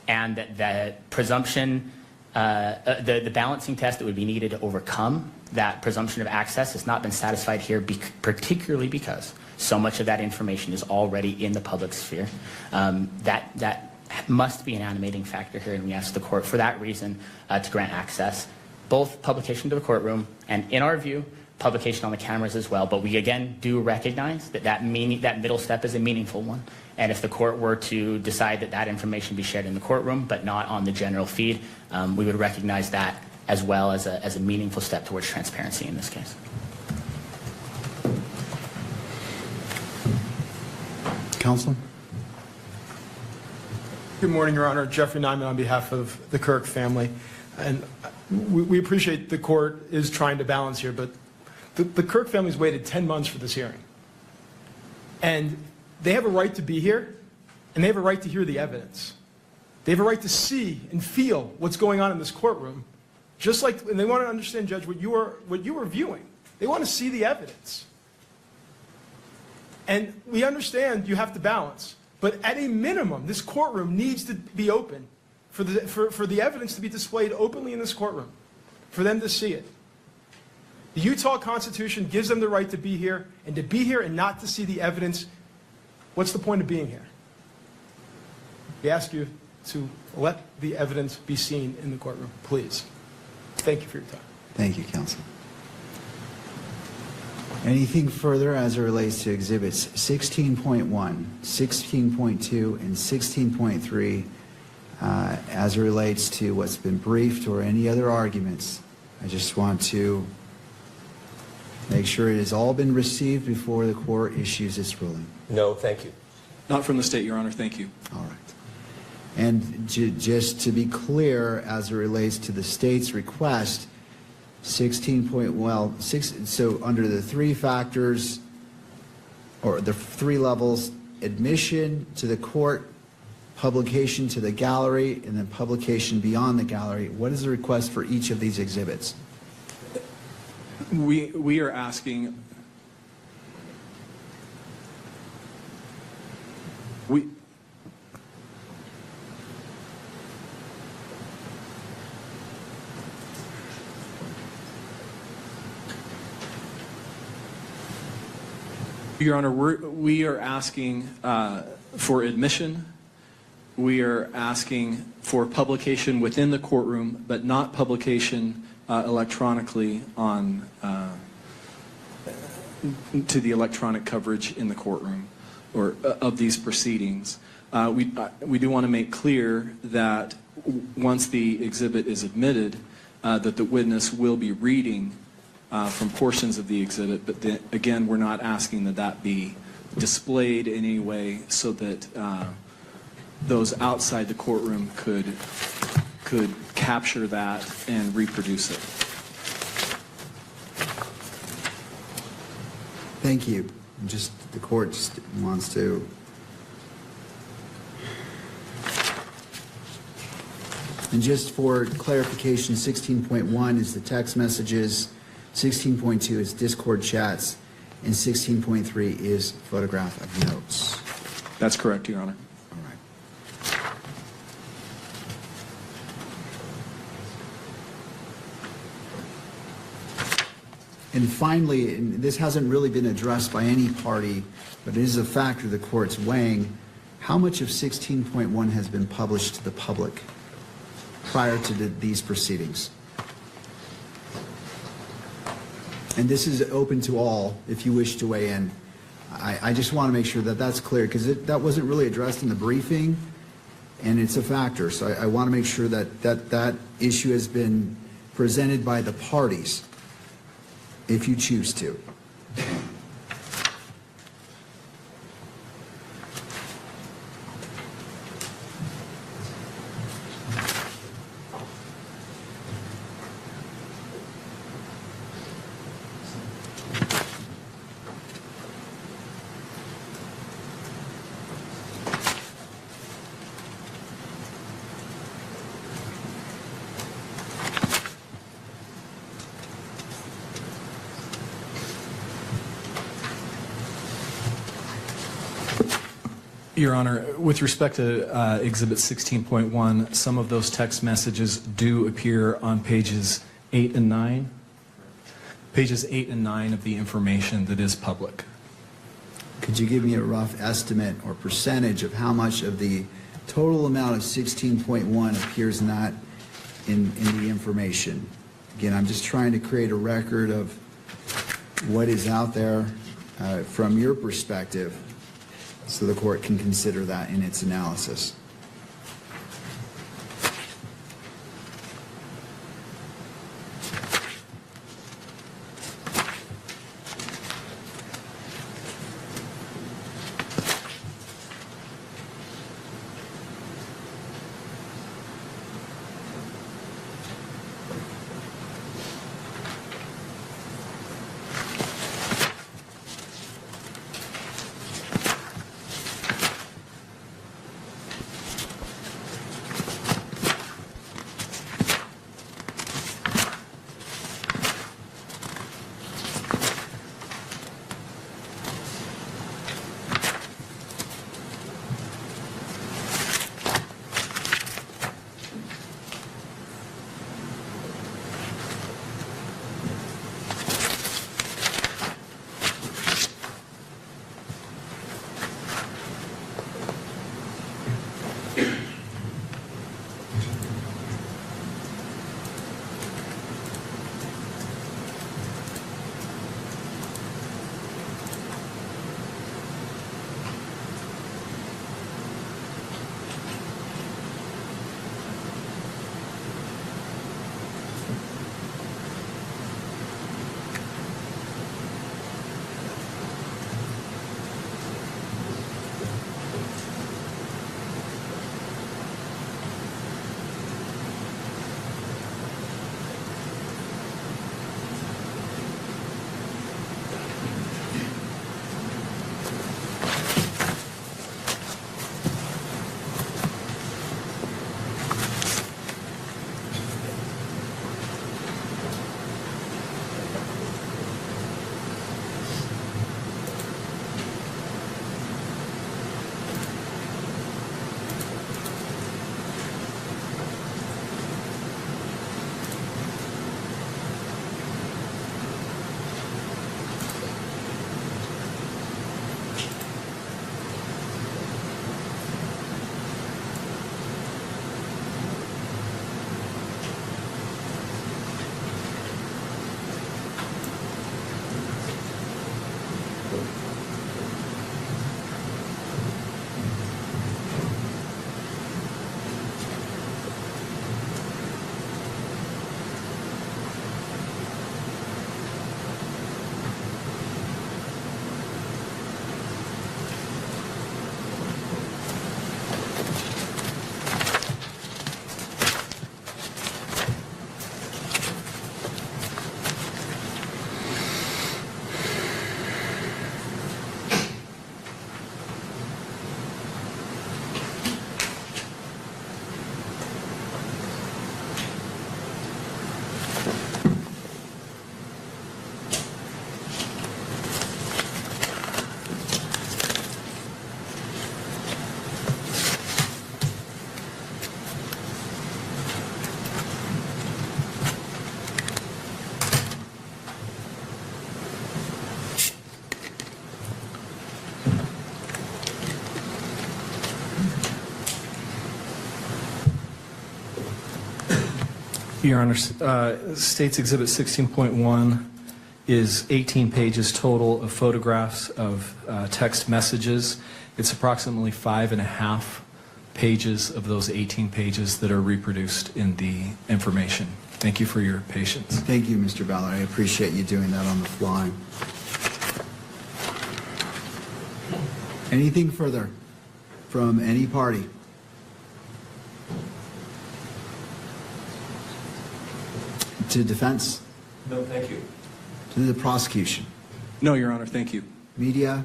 and that the presumption, the balancing test that would be needed to overcome that presumption of access has not been satisfied here, particularly because so much of that information is already in the public sphere. That must be an animating factor here, and we ask the court for that reason to grant access, both publication to the courtroom and, in our view, publication on the cameras as well. But we again do recognize that that middle step is a meaningful one, and if the court were to decide that that information be shared in the courtroom but not on the general feed, we would recognize that as well as a meaningful step towards transparency in this case. Counsel? Good morning, Your Honor. Jeffrey Nyman on behalf of the Kirk family. And we appreciate the court is trying to balance here, but the Kirk family's waited 10 months for this hearing. And they have a right to be here, and they have a right to hear the evidence. They have a right to see and feel what's going on in this courtroom, just like, and they want to understand, Judge, what you were viewing. They want to see the evidence. And we understand you have to balance, but at a minimum, this courtroom needs to be open for the evidence to be displayed openly in this courtroom, for them to see it. The Utah Constitution gives them the right to be here, and to be here and not to see the evidence, what's the point of being here? We ask you to let the evidence be seen in the courtroom, please. Thank you for your time. Thank you, counsel. Anything further as it relates to exhibits 16.1, 16.2, and 16.3 as it relates to what's been briefed or any other arguments? I just want to make sure it has all been received before the court issues its ruling. No, thank you. Not from the state, Your Honor. Thank you. All right. And just to be clear, as it relates to the state's request, 16. So under the three factors, or the three levels: admission to the court, publication to the gallery, and then publication beyond the gallery. What is the request for each of these exhibits? We are asking. Your Honor, we are asking for admission. We are asking for publication within the courtroom, but not publication electronically on to the electronic coverage in the courtroom or of these proceedings. We do want to make clear that once the exhibit is admitted, that the witness will be reading from portions of the exhibit, but again, we're not asking that that be displayed in any way so that those outside the courtroom could capture that and reproduce it. Thank you. Just the court just wants to. And just for clarification, 16.1 is the text messages, 16.2 is Discord chats, and 16.3 is photograph of notes. That's correct, Your Honor. All right. And finally, and this hasn't really been addressed by any party, but it is a factor the court's weighing, how much of 16.1 has been published to the public prior to these proceedings? And this is open to all if you wish to weigh in. I just want to make sure that that's clear, because that wasn't really addressed in the briefing, and it's a factor. So I want to make sure that that issue has been presented by the parties, if you choose to. Your Honor, with respect to Exhibit 16.1, some of those text messages do appear on pages 8 and 9. Pages 8 and 9 of the information that is public. Could you give me a rough estimate or percentage of how much of the total amount of 16.1 appears not in the information? Again, I'm just trying to create a record of what is out there from your perspective so the court can consider that in its analysis. Your Honor, State's Exhibit 16.1 is 18 pages total of photographs of text messages. It's approximately 5.5 pages of those 18 pages that are reproduced in the information. Thank you for your patience. Thank you, Mr. Ballard. I appreciate you doing that on the fly. Anything further from any party? To defense? No, thank you. To the prosecution? No, Your Honor, thank you. Media?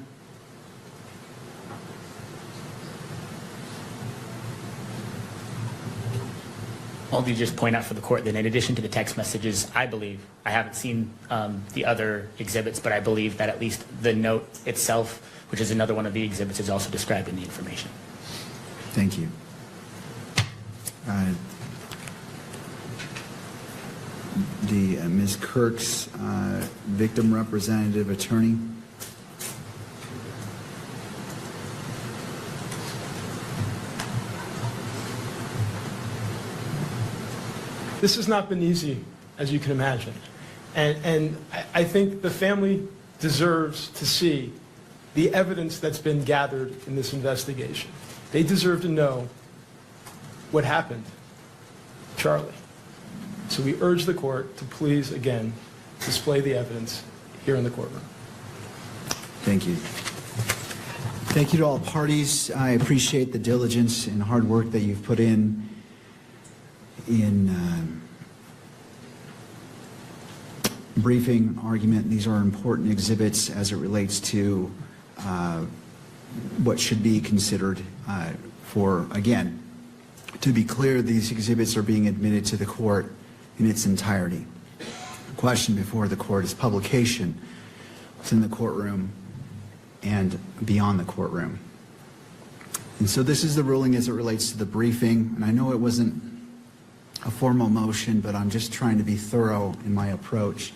I'll just point out for the court that in addition to the text messages, I believe, I haven't seen the other exhibits, but I believe that at least the note itself, which is another one of the exhibits is also described in the information. Thank you. Ms. Kirk's victim representative attorney. This has not been easy, as you can imagine. And I think the family deserves to see the evidence that's been gathered in this investigation. They deserve to know what happened to Charlie. So we urge the court to please, again, display the evidence here in the courtroom. Thank you. Thank you to all parties. I appreciate the diligence and hard work that you've put in briefing, argument. These are important exhibits as it relates to what should be considered for, again, to be clear, these exhibits are being admitted to the court in its entirety. The question before the court is publication within the courtroom and beyond the courtroom. And so this is the ruling as it relates to the briefing. And I know it wasn't a formal motion, but I'm just trying to be thorough in my approach.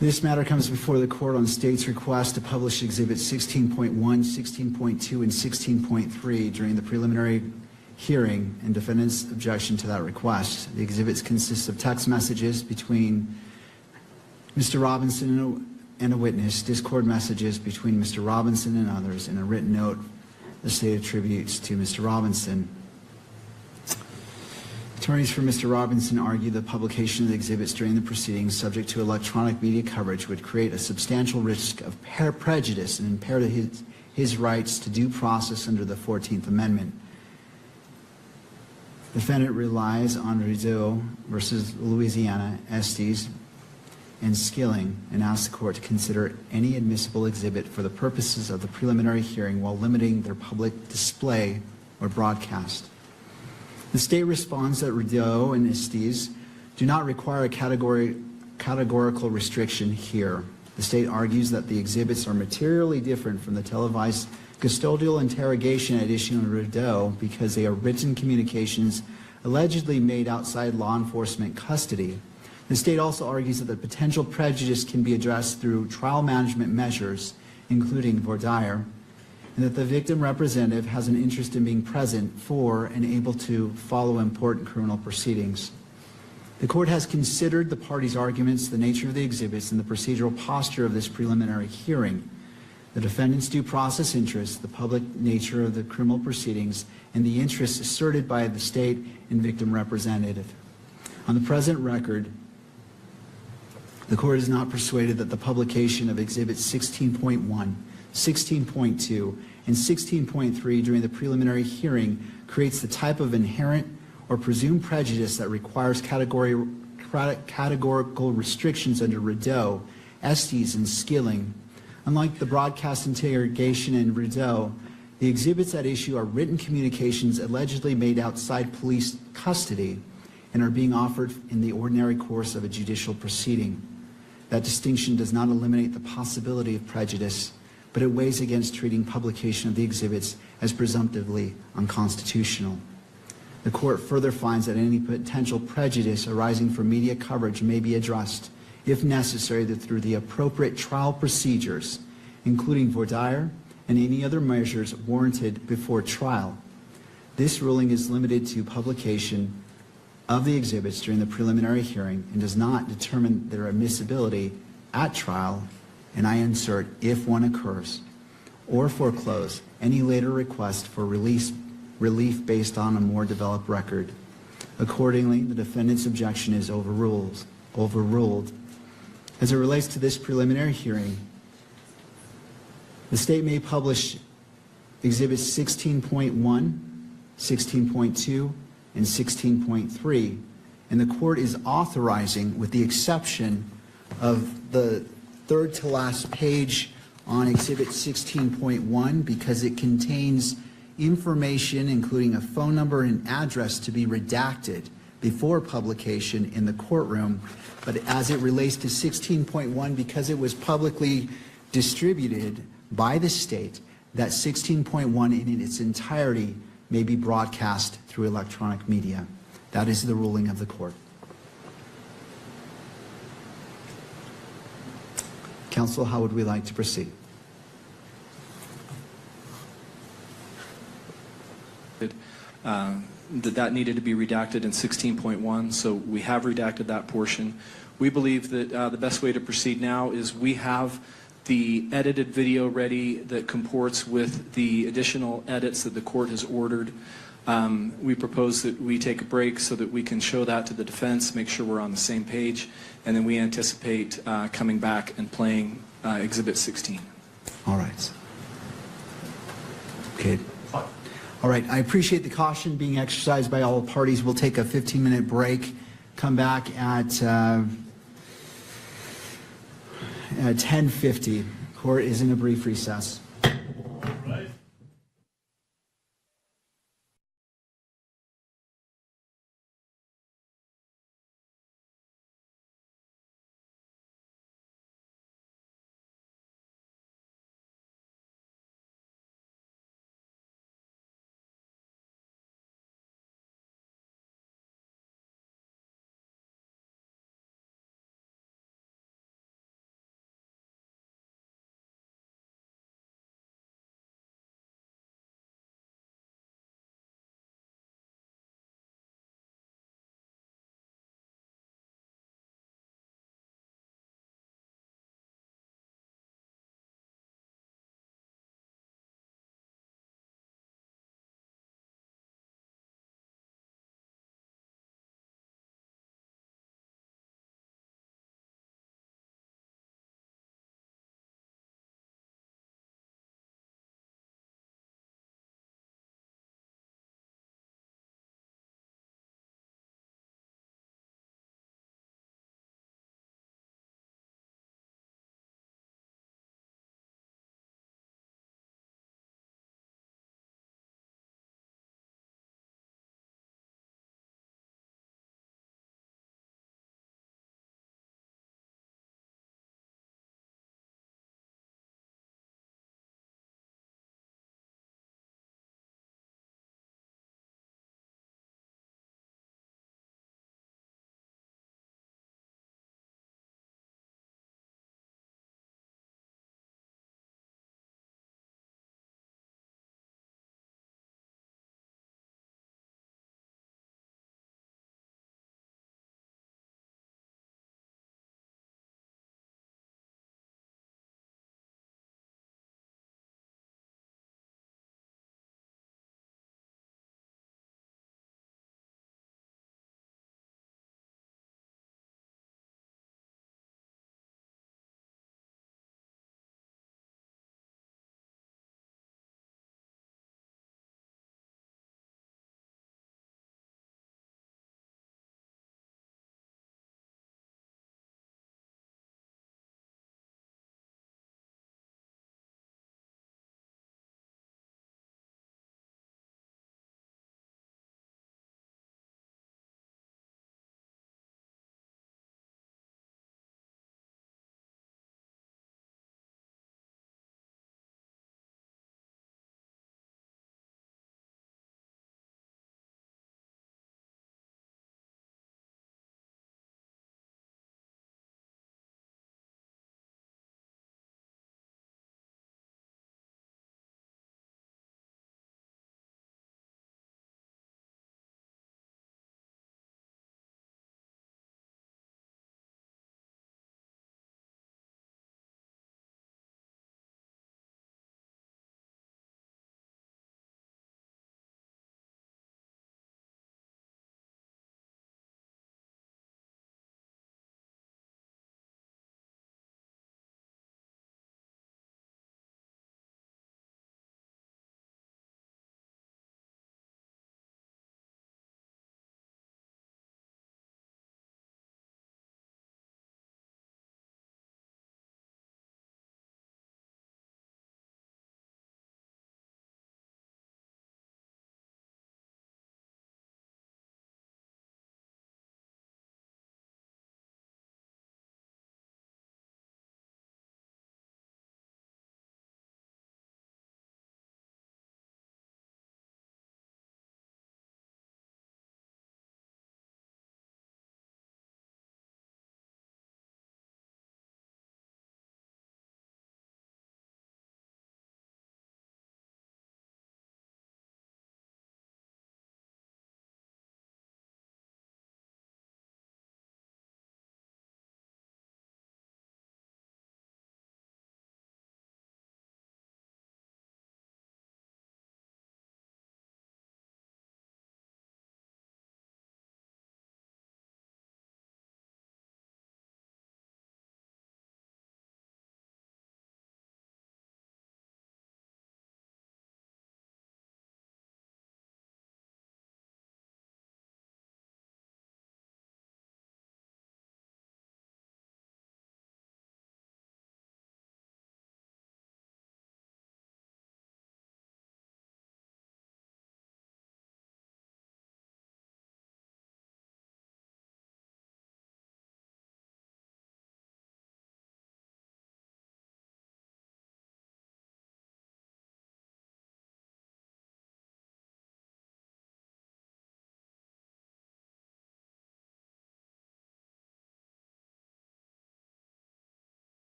This matter comes before the court on state's request to publish exhibits 16.1, 16.2, and 16.3 during the preliminary hearing and defendant's objection to that request. The exhibits consist of text messages between Mr. Robinson and a witness, Discord messages between Mr. Robinson and others, and a written note the state attributes to Mr. Robinson. Attorneys for Mr. Robinson argue the publication of the exhibits during the proceedings subject to electronic media coverage would create a substantial risk of prejudice and impair his rights to due process under the 14th Amendment. Defendant relies on Rizzo versus Louisiana, Estes, and Skilling, and asks the court to consider any admissible exhibit for the purposes of the preliminary hearing while limiting their public display or broadcast. The state responds that Rizzo and Estes do not require a categorical restriction here. The state argues that the exhibits are materially different from the televised custodial interrogation at issue in Rizzo because they are written communications allegedly made outside law enforcement custody. The state also argues that the potential prejudice can be addressed through trial management measures, including voir dire, and that the victim representative has an interest in being present for and able to follow important criminal proceedings. The court has considered the parties' arguments, the nature of the exhibits, and the procedural posture of this preliminary hearing, the defendant's due process interests, the public nature of the criminal proceedings, and the interests asserted by the state and victim representative. On the present record, the court is not persuaded that the publication of exhibits 16.1, 16.2, and 16.3 during the preliminary hearing creates the type of inherent or presumed prejudice that requires categorical restrictions under Rizzo, Estes, and Skilling. Unlike the broadcast interrogation in Rizzo, the exhibits at issue are written communications allegedly made outside police custody and are being offered in the ordinary course of a judicial proceeding. That distinction does not eliminate the possibility of prejudice, but it weighs against treating publication of the exhibits as presumptively unconstitutional. The court further finds that any potential prejudice arising from media coverage may be addressed, if necessary, through the appropriate trial procedures, including voir dire and any other measures warranted before trial. This ruling is limited to publication of the exhibits during the preliminary hearing and does not determine their admissibility at trial, and I insert, if one occurs, or foreclose any later request for relief based on a more developed record. Accordingly, the defendant's objection is overruled. As it relates to this preliminary hearing, the state may publish exhibits 16.1, 16.2, and 16.3, and the court is authorizing, with the exception of the third to last page on exhibit 16.1, because it contains information including a phone number and address to be redacted before publication in the courtroom. But as it relates to 16.1, because it was publicly distributed by the state that 16.1 in its entirety may be broadcast through electronic media. That is the ruling of the court. Counsel, how would we like to proceed? That needed to be redacted in 16.1, so we have redacted that portion. We believe that the best way to proceed now is we have the edited video ready that comports with the additional edits that the court has ordered. We propose that we take a break so that we can show that to the defense, make sure we're on the same page, and then we anticipate coming back and playing Exhibit 16. All right. Okay. All right. I appreciate the caution being exercised by all parties. We'll take a 15-minute break, come back at 10:50. Court is in a brief recess.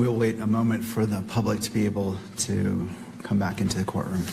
We'll wait a moment for the public to be able to come back into the courtroom.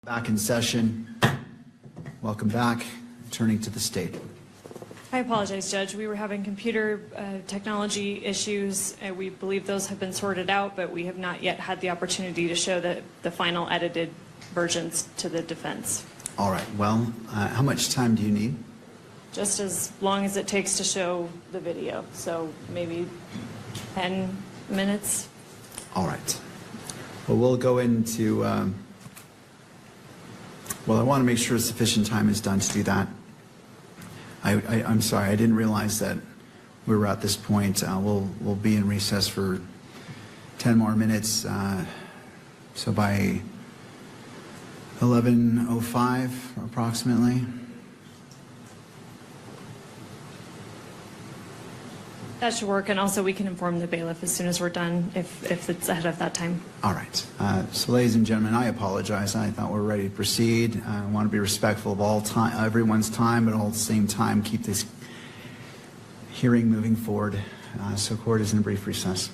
Back in session. Welcome back. Turning to the state. I apologize, Judge. We were having computer technology issues. We believe those have been sorted out, but we have not yet had the opportunity to show the final edited versions to the defense. All right. Well, how much time do you need? Just as long as it takes to show the video. So maybe 10 minutes. All right. Well, we'll go into, well, I want to make sure sufficient time is done to do that. I'm sorry, I didn't realize that we were at this point. We'll be in recess for 10 more minutes. So by 11:05 approximately. That should work, and also we can inform the bailiff as soon as we're done if it's ahead of that time. All right. So, ladies and gentlemen, I apologize. I thought we were ready to proceed. I want to be respectful of everyone's time, but all at the same time keep this hearing moving forward. So, court is in a brief recess.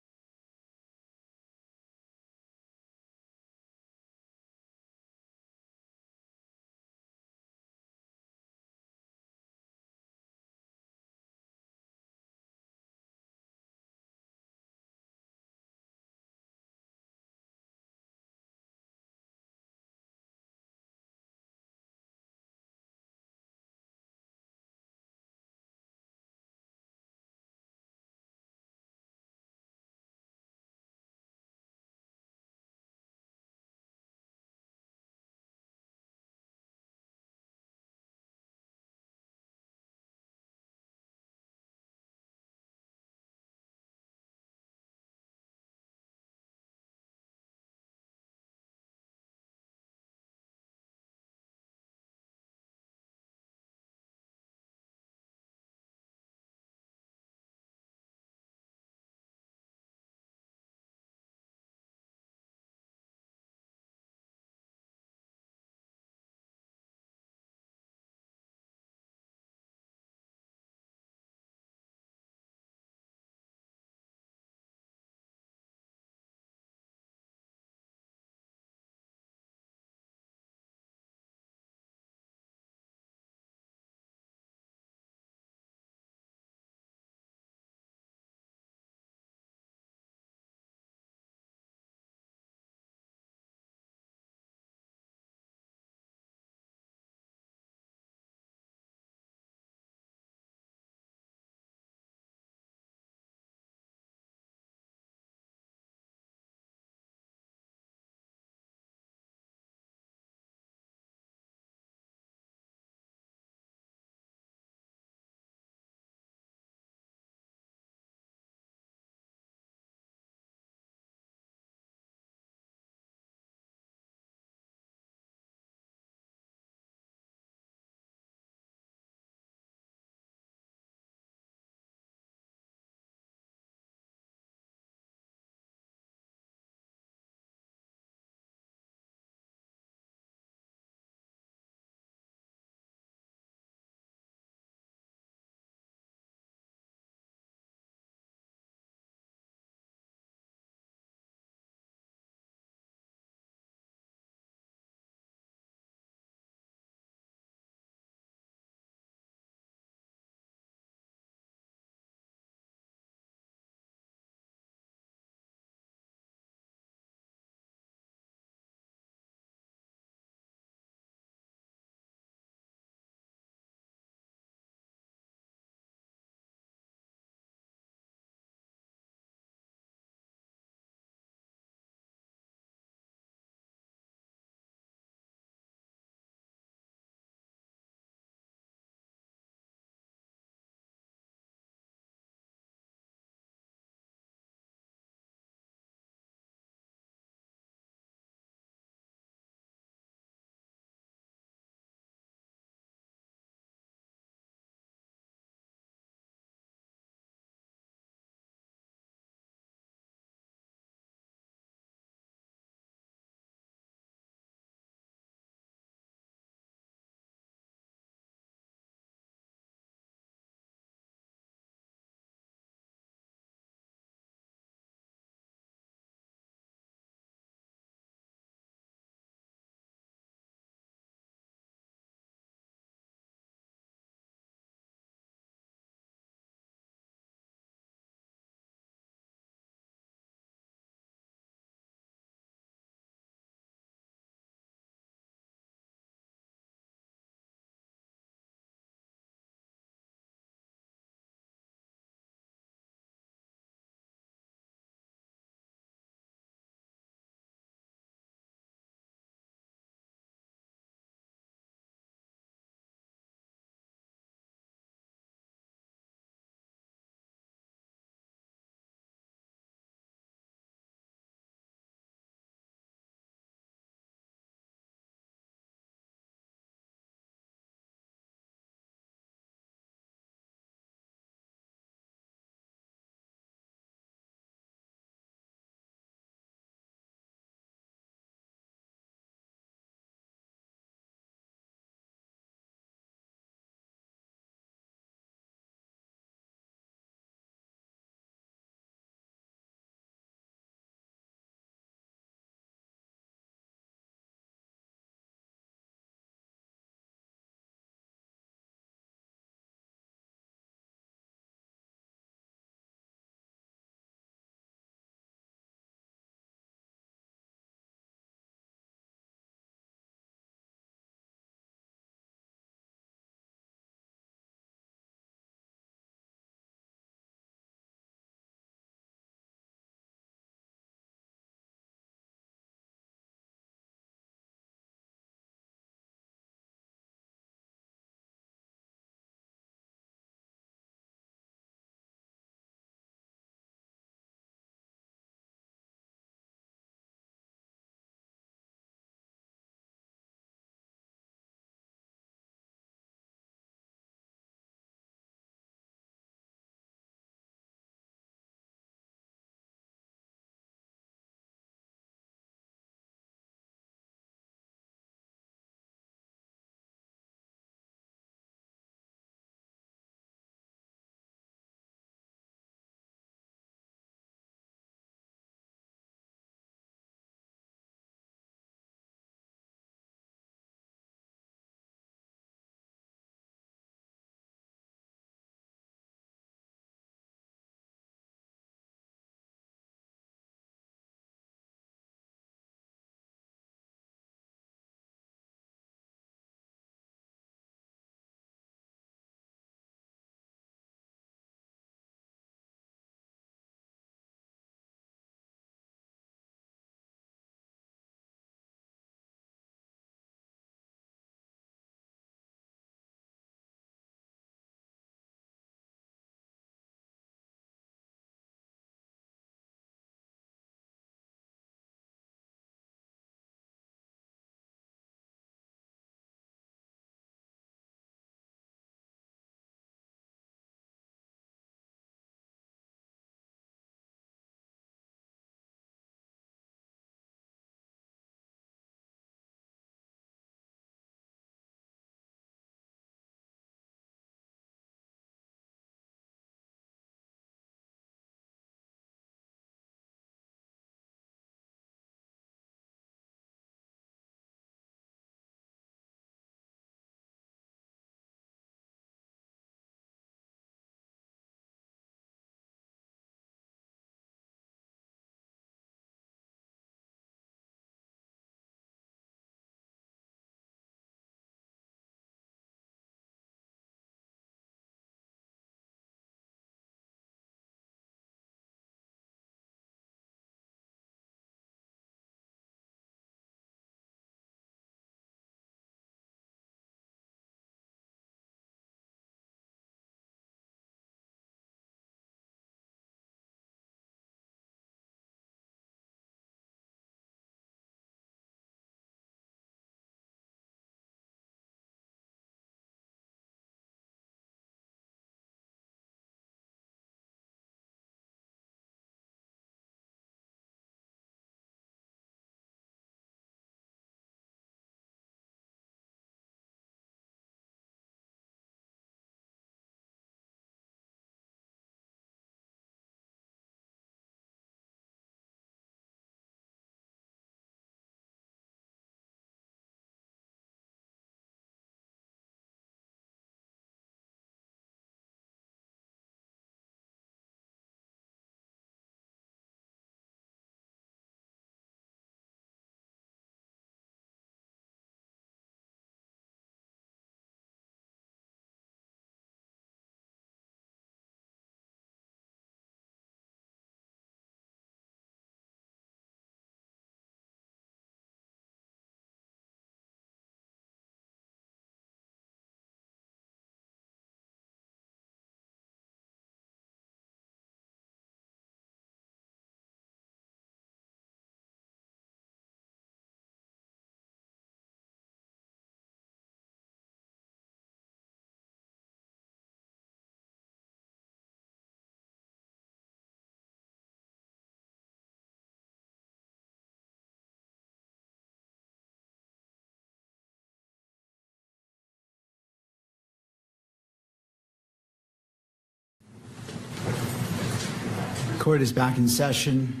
Court is back in session,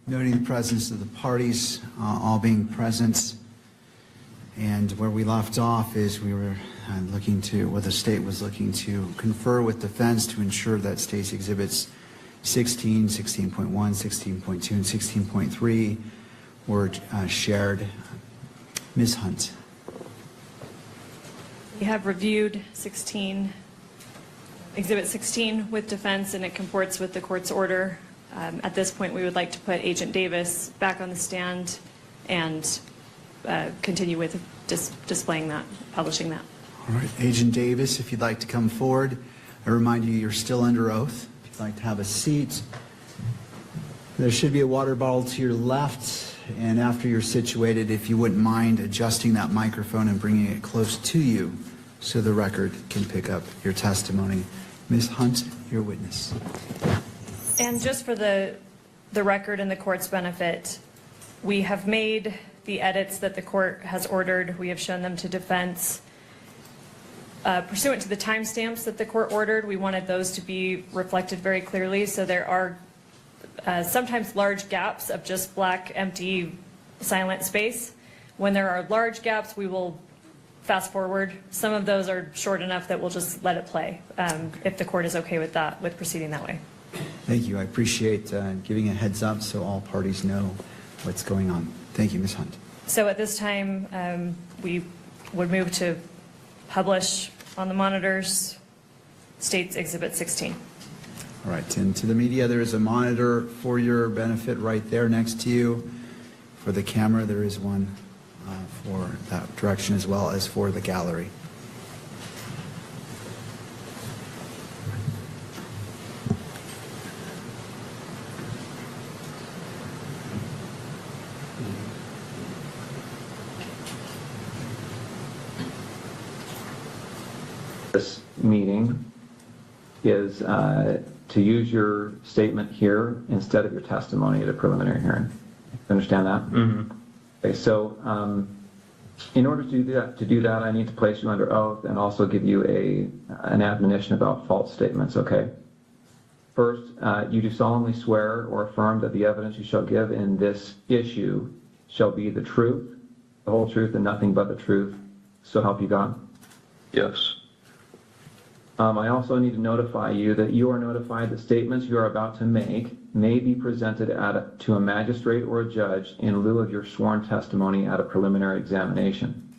noting the presence of the parties, all being present. And where we left off is we were the state was looking to confer with defense to ensure that state's exhibits 16, 16.1, 16.2, and 16.3 were shared. Ms. Hunt. We have reviewed Exhibit 16 with defense, and it comports with the court's order. At this point, we would like to put Agent Davis back on the stand and continue with displaying that, publishing that. All right, Agent Davis, if you'd like to come forward. I remind you, you're still under oath. If you'd like to have a seat. There should be a water bottle to your left, and after you're situated, if you wouldn't mind adjusting that microphone and bringing it close to you so the record can pick up your testimony. Ms. Hunt, your witness. And just for the record and the court's benefit, we have made the edits that the court has ordered. We have shown them to defense. Pursuant to the timestamps that the court ordered, we wanted those to be reflected very clearly. So there are sometimes large gaps of just black, empty, silent space. When there are large gaps, we will fast forward. Some of those are short enough that we'll just let it play, if the court is okay with that, with proceeding that way. Thank you. I appreciate giving a heads up so all parties know what's going on. Thank you, Ms. Hunt. So at this time, we would move to publish on the monitors State's Exhibit 16. All right, and to the media, there is a monitor for your benefit right there next to you. For the camera, there is one for that direction as well as for the gallery. This meeting is to use your statement here instead of your testimony at a preliminary hearing. Understand that? Mm-hmm. Okay, so in order to do that, I need to place you under oath and also give you an admonition about false statements, okay? First, you do solemnly swear or affirm that the evidence you shall give in this issue shall be the truth, the whole truth, and nothing but the truth, so help you God? Yes. I also need to notify you that you are notified that statements you are about to make may be presented to a magistrate or a judge in lieu of your sworn testimony at a preliminary examination.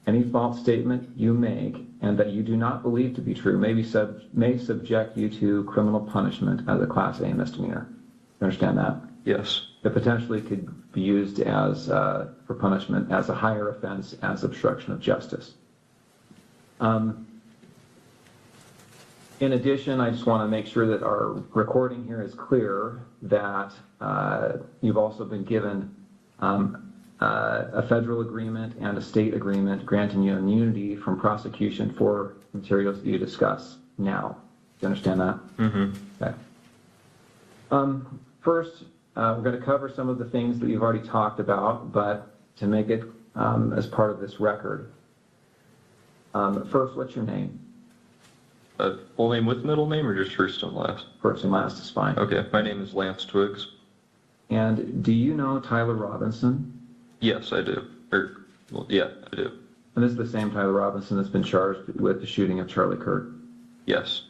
Any false statement you make and that you do not believe to be true may subject you to criminal punishment as a Class A misdemeanor. You understand that? Yes. It potentially could be used as for punishment as a higher offense as obstruction of justice. In addition, I just want to make sure that our recording here is clear that you've also been given a federal agreement and a state agreement granting you immunity from prosecution for materials that you discuss now. Do you understand that? Mm-hmm. Okay. First, we're going to cover some of the things that you've already talked about, but to make it as part of this record. First, what's your name? Full name with middle name or just first and last? First and last is fine. Okay, my name is Lance Twiggs. And do you know Tyler Robinson? Yes, I do. Well, yeah, I do. And this is the same Tyler Robinson that's been charged with the shooting of Charlie Kirk? Yes.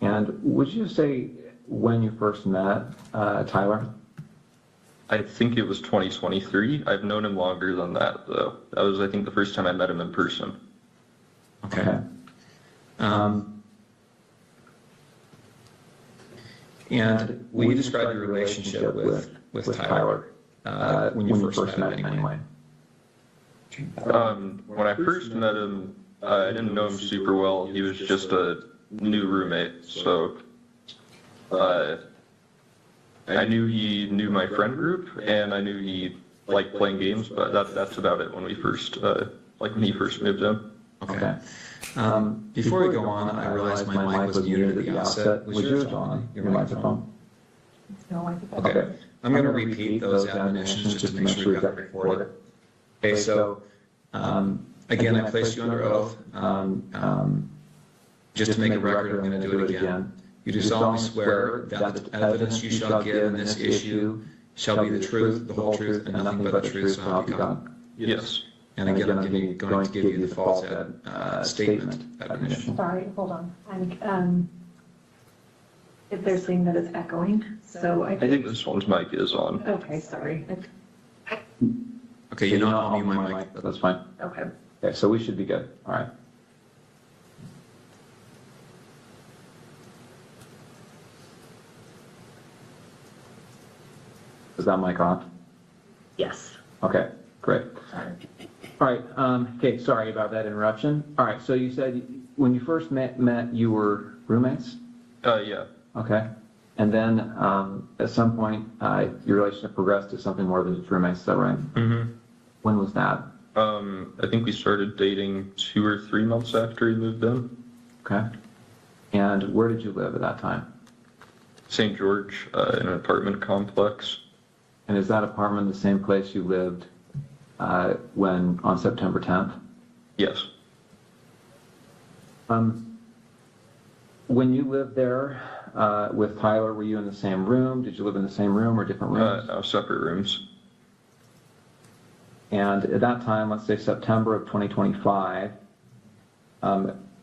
And would you say when you first met Tyler? I think it was 2023. I've known him longer than that, though. That was, I think, the first time I met him in person. Okay. And will you describe your relationship with Tyler when you first met him anyway? When I first met him, I didn't know him super well. He was just a new roommate, so I knew he knew my friend group, and I knew he liked playing games, but that's about it when we first, when he first moved in. Okay. Before we go on, I realized my mic was muted at the outset. Would yours on, your microphone? No. Okay. I'm going to repeat those admonitions just to make sure we got it recorded. Okay, so again, I placed you under oath. Just to make a record, I'm going to do it again. You do solemnly swear that the evidence you shall give in this issue shall be the truth, the whole truth, and nothing but the truth, so help you God? Yes. And again, I'm going to give you the false statement admonition. Sorry, hold on. If they're saying that it's echoing, so I think this one's mic is on. Okay, sorry. Okay, you know I'll mute my mic. That's fine. Okay. Okay, so we should be good. All right. Is that mic on? Yes. Okay, great. Sorry. All right, okay, sorry about that interruption. All right, so you said when you first met you were roommates? Yeah. Okay. And then at some point, your relationship progressed to something more than just roommates, is that right? Mm-hmm. When was that? I think we started dating 2 or 3 months after he moved in. Okay. And where did you live at that time? St. George, in an apartment complex. And is that apartment the same place you lived when on September 10th? Yes. When you lived there with Tyler, were you in the same room? Did you live in the same room or different rooms? No, separate rooms. And at that time, let's say September of 2025,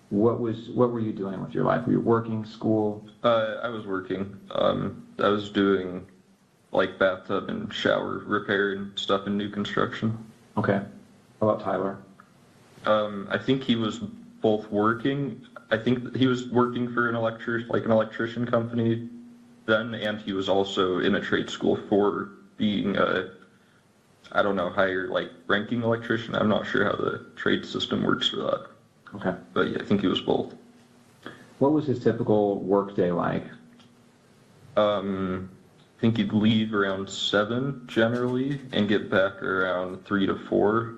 what were you doing with your life? Were you working, school? I was working. I was doing like bathtub and shower repair and stuff in new construction. Okay. How about Tyler? I think he was both working. I think he was working for an electrician company then, and he was also in a trade school for being I don't know, higher ranking electrician. I'm not sure how the trade system works for that. Okay. But yeah, I think he was both. What was his typical work day like? I think he'd leave around 7 generally and get back around 3 to 4,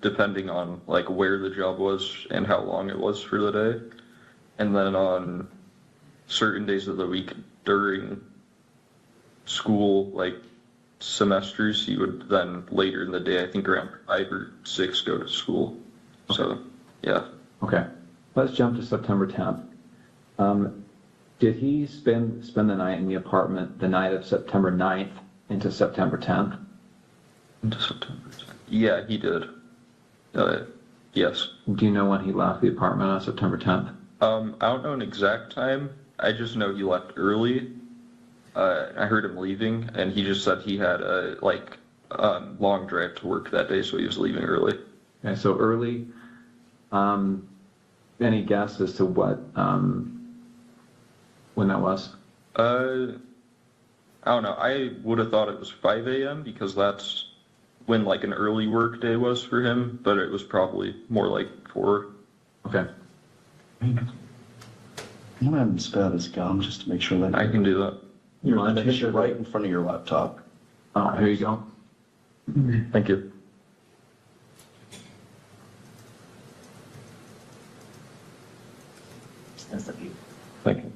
depending on where the job was and how long it was for the day. And then on certain days of the week during school, semesters, he would then later in the day, I think around 5 or 6, go to school. Okay. So, yeah. Okay. Let's jump to September 10th. Did he spend the night in the apartment the night of September 9th into September 10th? Into September 10th. Yeah, he did. Yes. Do you know when he left the apartment on September 10th? I don't know an exact time. I just know he left early. I heard him leaving, and he just said he had a long drive to work that day, so he was leaving early. Okay, so early. Any guess as to what when that was? I don't know. I would have thought it was 5 a.m. because that's when an early work day was for him, but it was probably more like 4. Okay. I'm gonna have him spit out his gum just to make sure that I can do that. you're right in front of your laptop. Oh, here you go. Thank you. Thank you.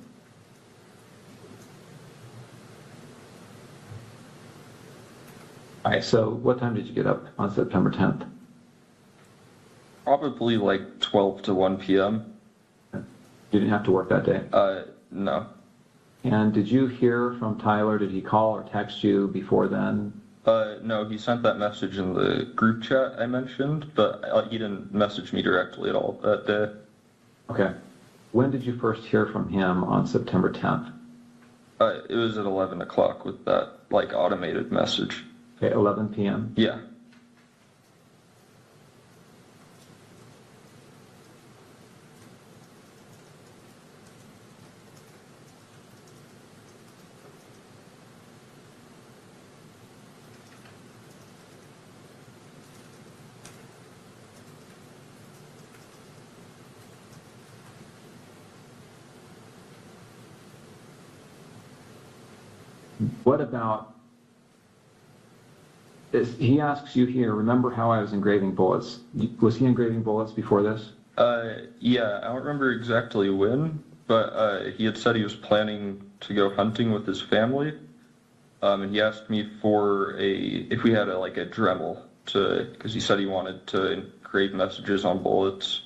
All right, so what time did you get up on September 10th? Probably 12 to 1 p.m. You didn't have to work that day? No. And did you hear from Tyler? Did he call or text you before then? No, he sent that message in the group chat I mentioned, but he didn't message me directly at all that day. Okay. When did you first hear from him on September 10th? It was at 11 o'clock with that automated message. Okay, 11 p.m. Yeah. What about, he asks you here, remember how I was engraving bullets? Was he engraving bullets before this? Yeah, I don't remember exactly when, but he had said he was planning to go hunting with his family, and he asked me for if we had a Dremel because he said he wanted to engrave messages on bullets,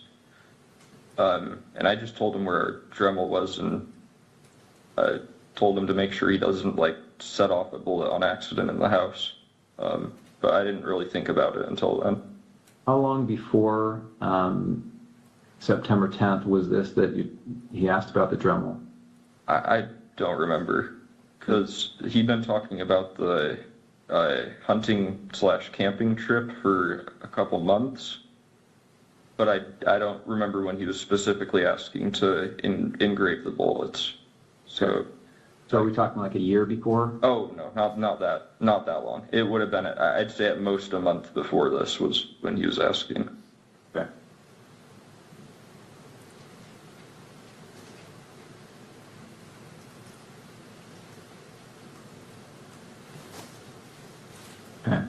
and I just told him where our Dremel was, and told him to make sure he doesn't like set off a bullet on accident in the house. But I didn't really think about it until then. How long before September 10th was this that he asked about the Dremel? I don't remember, because he'd been talking about the hunting/camping trip for a couple months, but I don't remember when he was specifically asking to engrave the bullets. So are we talking like a year before? Oh no, not that long. It would have been, I'd say at most a month before this was when he was asking. Okay. Okay.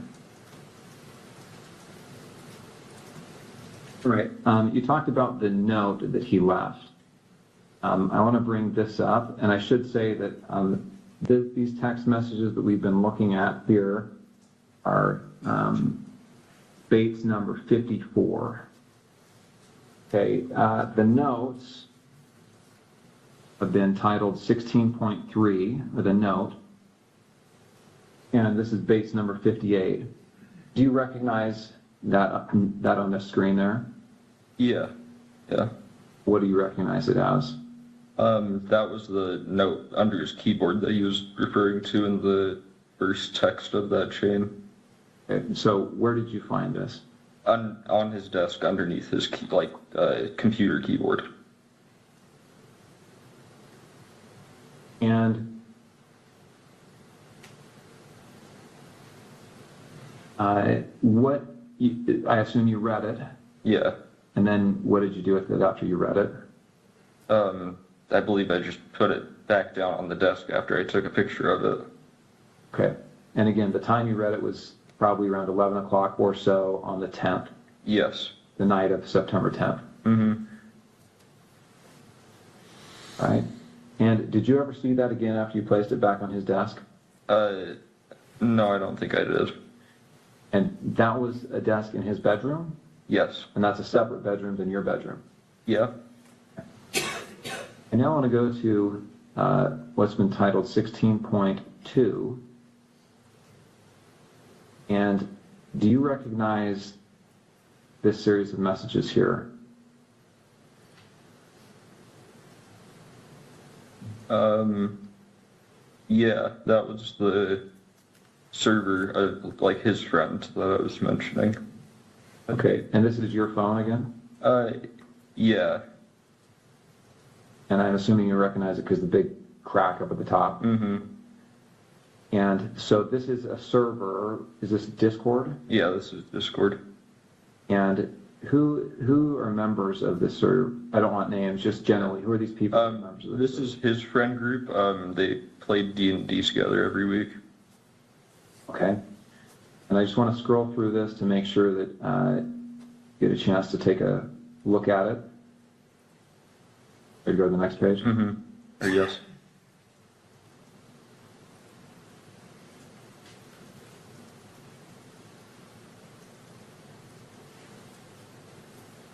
All right. You talked about the note that he left. I want to bring this up, and I should say that these text messages that we've been looking at here are Bates number 54. Okay, the notes have been titled 16.3 with a note, and this is Bates number 58. Do you recognize that on the screen there? Yeah. What do you recognize it as? That was the note under his keyboard that he was referring to in the first text of that chain. Okay, so where did you find this? On his desk underneath his computer keyboard. And I assume you read it. Yeah. And then what did you do with it after you read it? I believe I just put it back down on the desk after I took a picture of it. Okay. And again, the time you read it was probably around 11 o'clock or so on the 10th. Yes. The night of September 10th. Mm-hmm. All right. And did you ever see that again after you placed it back on his desk? No, I don't think I did. And that was a desk in his bedroom? Yes. And that's a separate bedroom than your bedroom? Yeah. And now I want to go to what's been titled 16.2. And do you recognize this series of messages here? Yeah, that was the server, like his friend that I was mentioning. Okay, and this is your phone again? Yeah. And I'm assuming you recognize it because the big crack up at the top. Mm-hmm. And so this is a server. Is this Discord? Yeah, this is Discord. And who are members of this server? I don't want names, just generally. Who are these people? This is his friend group. They play D&D together every week. Okay. And I just want to scroll through this to make sure that you get a chance to take a look at it. Ready to go to the next page? Mm-hmm. Yes.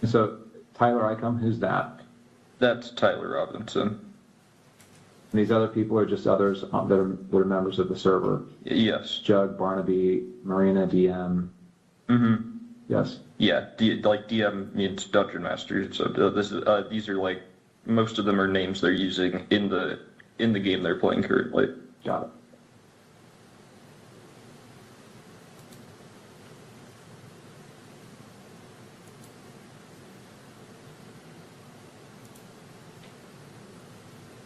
So, Tyler Icom, who's that? That's Tyler Robinson. And these other people are just others that are members of the server? Yes. Jug, Barnaby, Marina, DM. Mm-hmm. Yes. Yeah, DM means Dungeon Master. So these are like, most of them are names they're using in the game they're playing currently. Got it.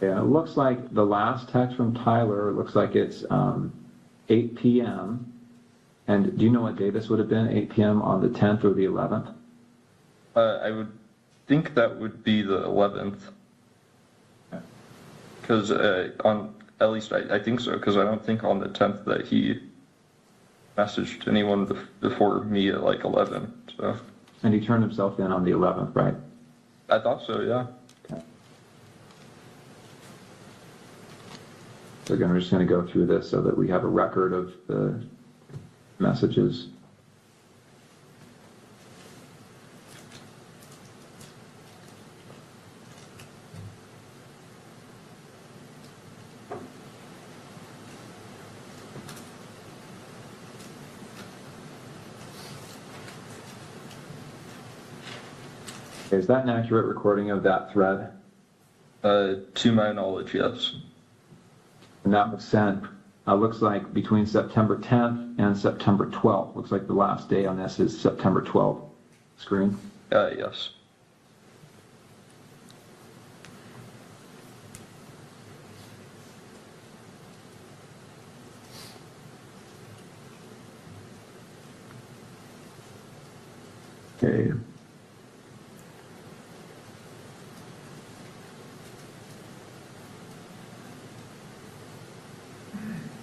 Yeah, it looks like the last text from Tyler looks like it's 8 p.m. And do you know what day this would have been? 8 p.m. on the 10th or the 11th? I would think that would be the 11th. Because at least I think so, because I don't think on the 10th that he messaged anyone before me at like 11. So. And he turned himself in on the 11th, right? I thought so, yeah. Okay. So again, we're just going to go through this so that we have a record of the messages. Is that an accurate recording of that thread? To my knowledge, yes. And that was sent, looks like between September 10th and September 12th. Looks like the last day on this is September 12th. Screen? Yes. Okay.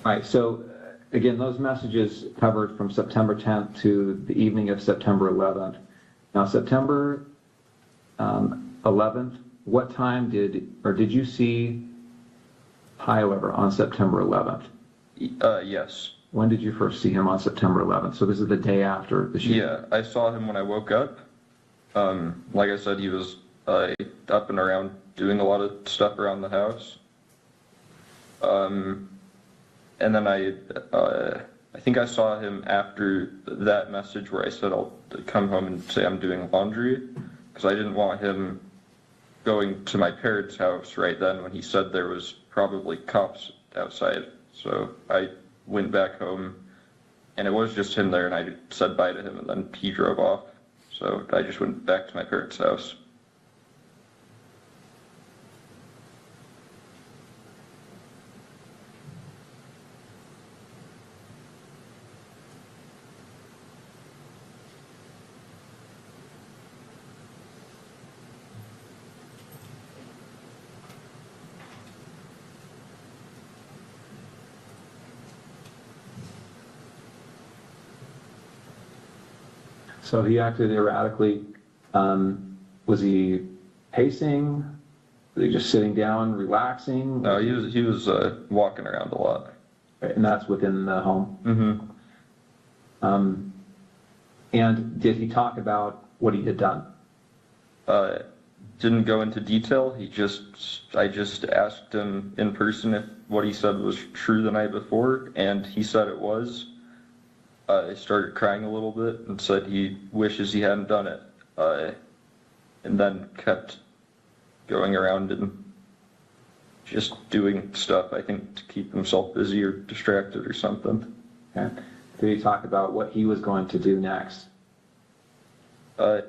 All right, so again, those messages covered from September 10th to the evening of September 11th. Now, September 11th, what time did you see Tyler on September 11th? Yes. When did you first see him on September 11th? So this is the day after the shooting? Yeah, I saw him when I woke up. Like I said, he was up and around doing a lot of stuff around the house. And then I think I saw him after that message where I said I'll come home and say I'm doing laundry, because I didn't want him going to my parents' house right then when he said there was probably cops outside. So I went back home, and it was just him there, and I said bye to him, and then he drove off. So I just went back to my parents' house. So he acted erratically. Was he pacing? Was he just sitting down, relaxing? No, he was walking around a lot. Right, and that's within the home? Mm-hmm. And did he talk about what he had done? Didn't go into detail. I just asked him in person if what he said was true the night before, and he said it was. He started crying a little bit and said he wishes he hadn't done it, and then kept going around and just doing stuff, I think, to keep himself busy or distracted or something. Okay. Did he talk about what he was going to do next? And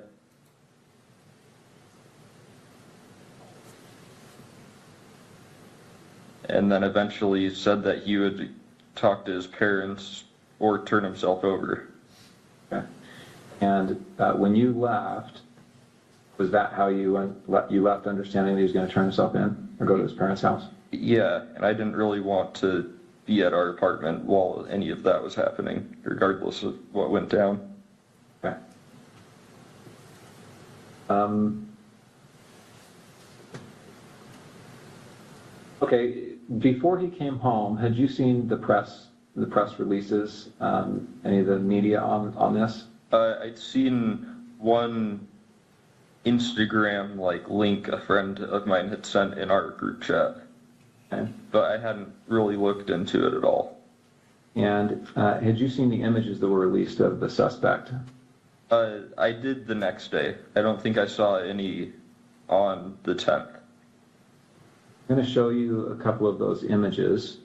then eventually said that he would talk to his parents or turn himself over. Okay. And when you left, was that how you left, understanding that he was going to turn himself in or go to his parents' house? Yeah, and I didn't really want to be at our apartment while any of that was happening, regardless of what went down. Okay. Okay, before he came home, had you seen the press releases, any of the media on this? I'd seen one Instagram link a friend of mine had sent in our group chat, Okay. but I hadn't really looked into it at all. And had you seen the images that were released of the suspect? I did the next day. I don't think I saw any on the 10th. I'm going to show you a couple of those images.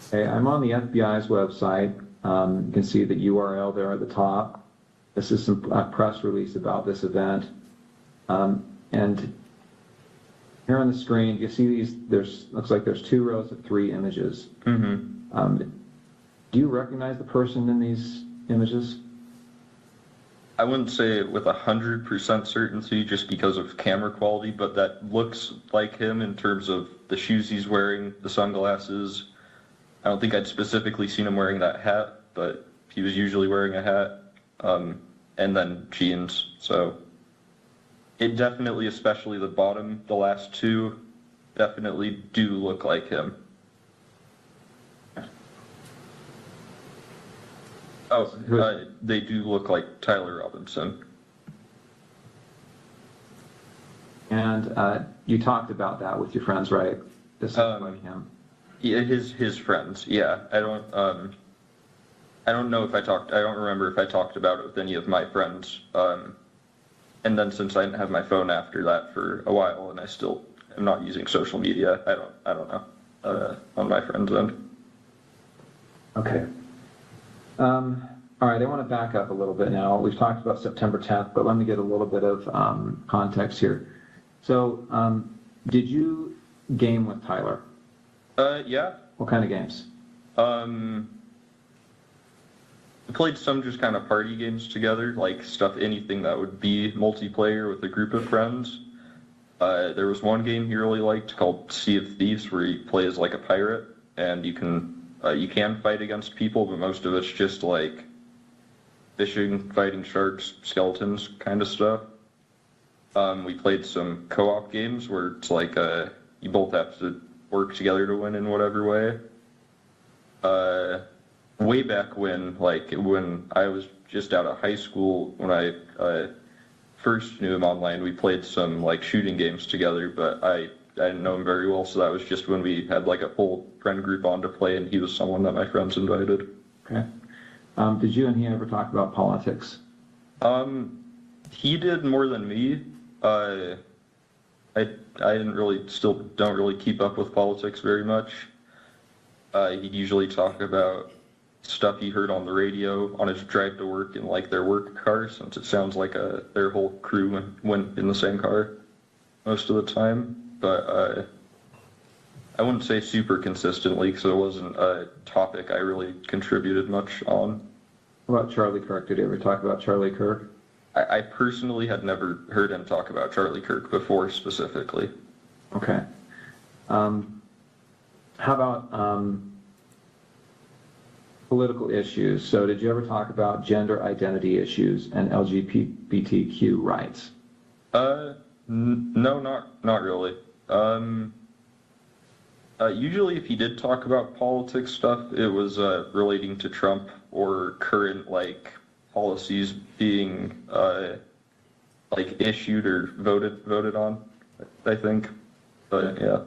Okay, I'm on the FBI's website. You can see the URL there at the top. This is some press release about this event. And here on the screen, you see these, looks like there's 2 rows of 3 images. Mm-hmm. Do you recognize the person in these images? I wouldn't say it with 100% certainty just because of camera quality, but that looks like him in terms of the shoes he's wearing, the sunglasses. I don't think I'd specifically seen him wearing that hat, but he was usually wearing a hat, and then jeans. So it definitely, especially the bottom, the last 2, definitely do look like him. Oh, they do look like Tyler Robinson. And you talked about that with your friends, right? This looks like him. Yeah, his friends. Yeah, I don't know if I don't remember if I talked about it with any of my friends. And then since I didn't have my phone after that for a while, and I still am not using social media, I don't know on my friends' end. Okay. All right, I want to back up a little bit now. We've talked about September 10th, but let me get a little bit of context here. So, did you game with Tyler? Yeah. What kind of games? We played some just kind of party games together, like anything that would be multiplayer with a group of friends. There was one game he really liked called Sea of Thieves, where you play as like a pirate, and you can fight against people, but most of it's just like fishing, fighting sharks, skeletons kind of stuff. We played some co-op games where it's like you both have to work together to win in whatever way. Way back when I was just out of high school, when I first knew him online, we played some like shooting games together, but I didn't know him very well, so that was just when we had like a full friend group on to play, and he was someone that my friends invited. Okay. Did you and he ever talk about politics? He did more than me. I don't really keep up with politics very much. He'd usually talk about stuff he heard on the radio on his drive to work in like their work car, since it sounds like their whole crew went in the same car most of the time. But I wouldn't say super consistently, because it wasn't a topic I really contributed much on. What about Charlie Kirk? Did you ever talk about Charlie Kirk? I personally had never heard him talk about Charlie Kirk before specifically. Okay. How about political issues? So did you ever talk about gender identity issues and LGBTQ rights? No, not really. Usually if he did talk about politics stuff, it was relating to Trump or current like policies being like issued or voted on, I think. But yeah.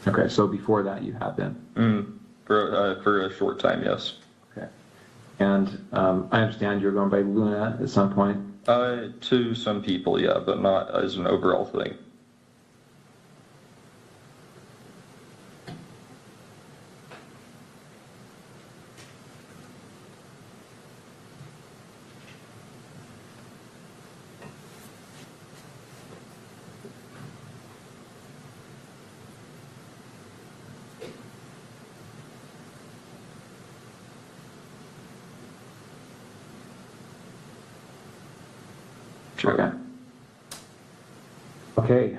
Okay, so before that you have been? For a short time, yes. Okay. And I understand you're going by Luna at some point? To some people, yeah, but not as an overall thing. Sure. Okay. Okay.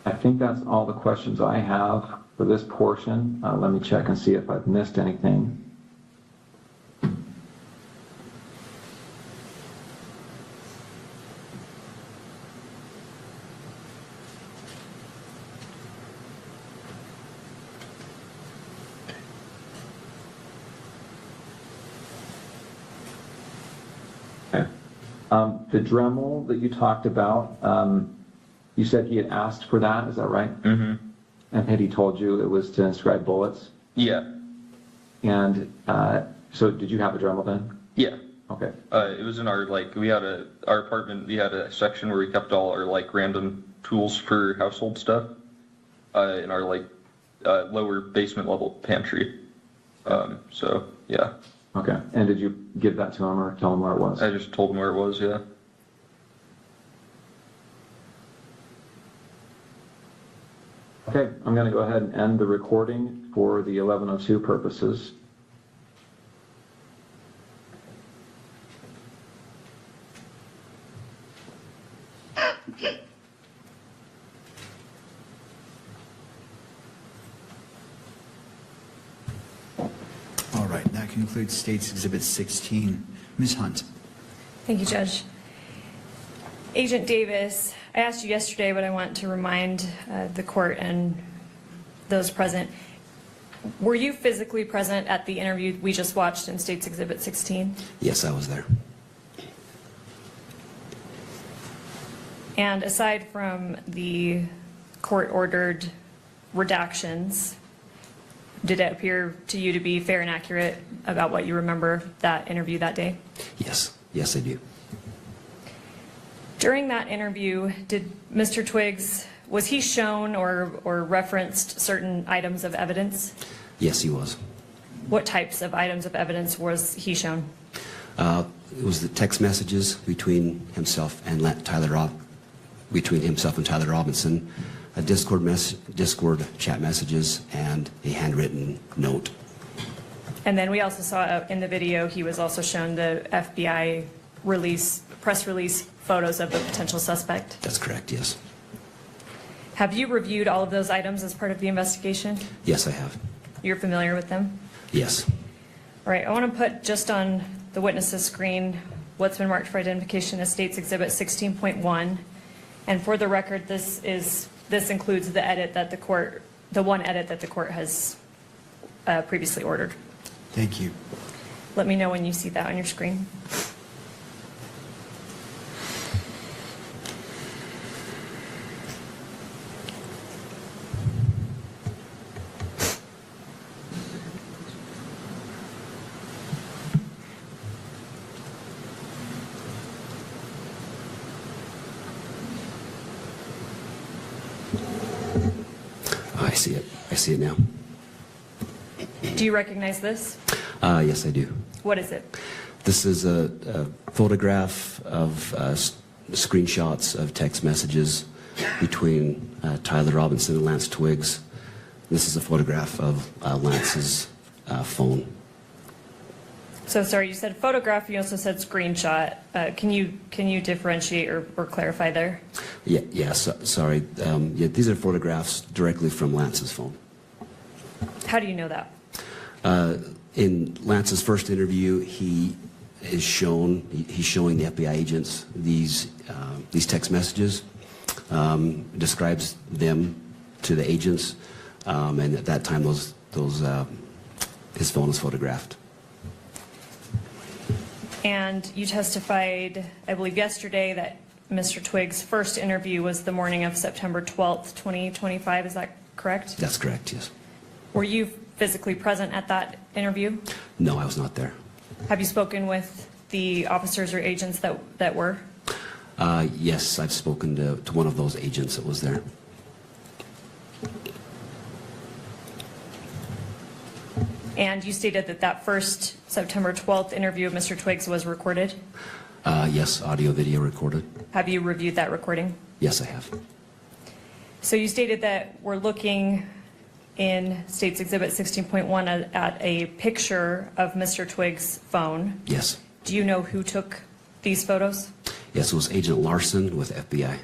I think that's all the questions I have for this portion. Let me check and see if I've missed anything. The Dremel that you talked about, you said he had asked for that, is that right? Mm-hmm. And had he told you it was to inscribe bullets? Yeah. And so did you have a Dremel then? Yeah. Okay. It was in our our apartment, we had a section where we kept all our like random tools for household stuff in our lower basement level pantry. So yeah. Okay. And did you give that to him or tell him where it was? I just told him where it was, yeah. Okay, I'm going to go ahead and end the recording for the 1102 purposes. All right, that concludes State's Exhibit 16. Ms. Hunt. Thank you, Judge. Agent Davis, I asked you yesterday, but I want to remind the court and those present. Were you physically present at the interview we just watched in State's Exhibit 16? Yes, I was there. And aside from the court-ordered redactions, did it appear to you to be fair and accurate about what you remember that interview that day? Yes, yes, I do. During that interview, did Mr. Twiggs, was he shown or referenced certain items of evidence? Yes, he was. What types of items of evidence was he shown? It was the text messages between himself and Tyler Robinson, a Discord chat messages, and a handwritten note. And then we also saw in the video he was also shown the FBI press release photos of the potential suspect. That's correct, yes. Have you reviewed all of those items as part of the investigation? Yes, I have. You're familiar with them? Yes. All right, I want to put just on the witness's screen what's been marked for identification as State's Exhibit 16.1. And for the record, this includes the edit that the one edit that the court has previously ordered. Thank you. Let me know when you see that on your screen. I see it. I see it now. Do you recognize this? Yes, I do. What is it? This is a photograph of screenshots of text messages between Tyler Robinson and Lance Twiggs. This is a photograph of Lance's phone. So sorry, you said photograph, you also said screenshot. Can you differentiate or clarify there? Yes, sorry. These are photographs directly from Lance's phone. How do you know that? In Lance's first interview, he's showing the FBI agents these text messages, describes them to the agents, and at that time his phone was photographed. And you testified, I believe yesterday, that Mr. Twiggs' first interview was the morning of September 12th, 2025. Is that correct? That's correct, yes. Were you physically present at that interview? No, I was not there. Have you spoken with the officers or agents that were? Yes, I've spoken to one of those agents that was there. And you stated that first September 12th interview of Mr. Twiggs was recorded? Yes, audio, video recorded. Have you reviewed that recording? Yes, I have. So you stated that we're looking in State's Exhibit 16.1 at a picture of Mr. Twiggs' phone. Yes. Do you know who took these photos? Yes, it was Agent Larson with FBI.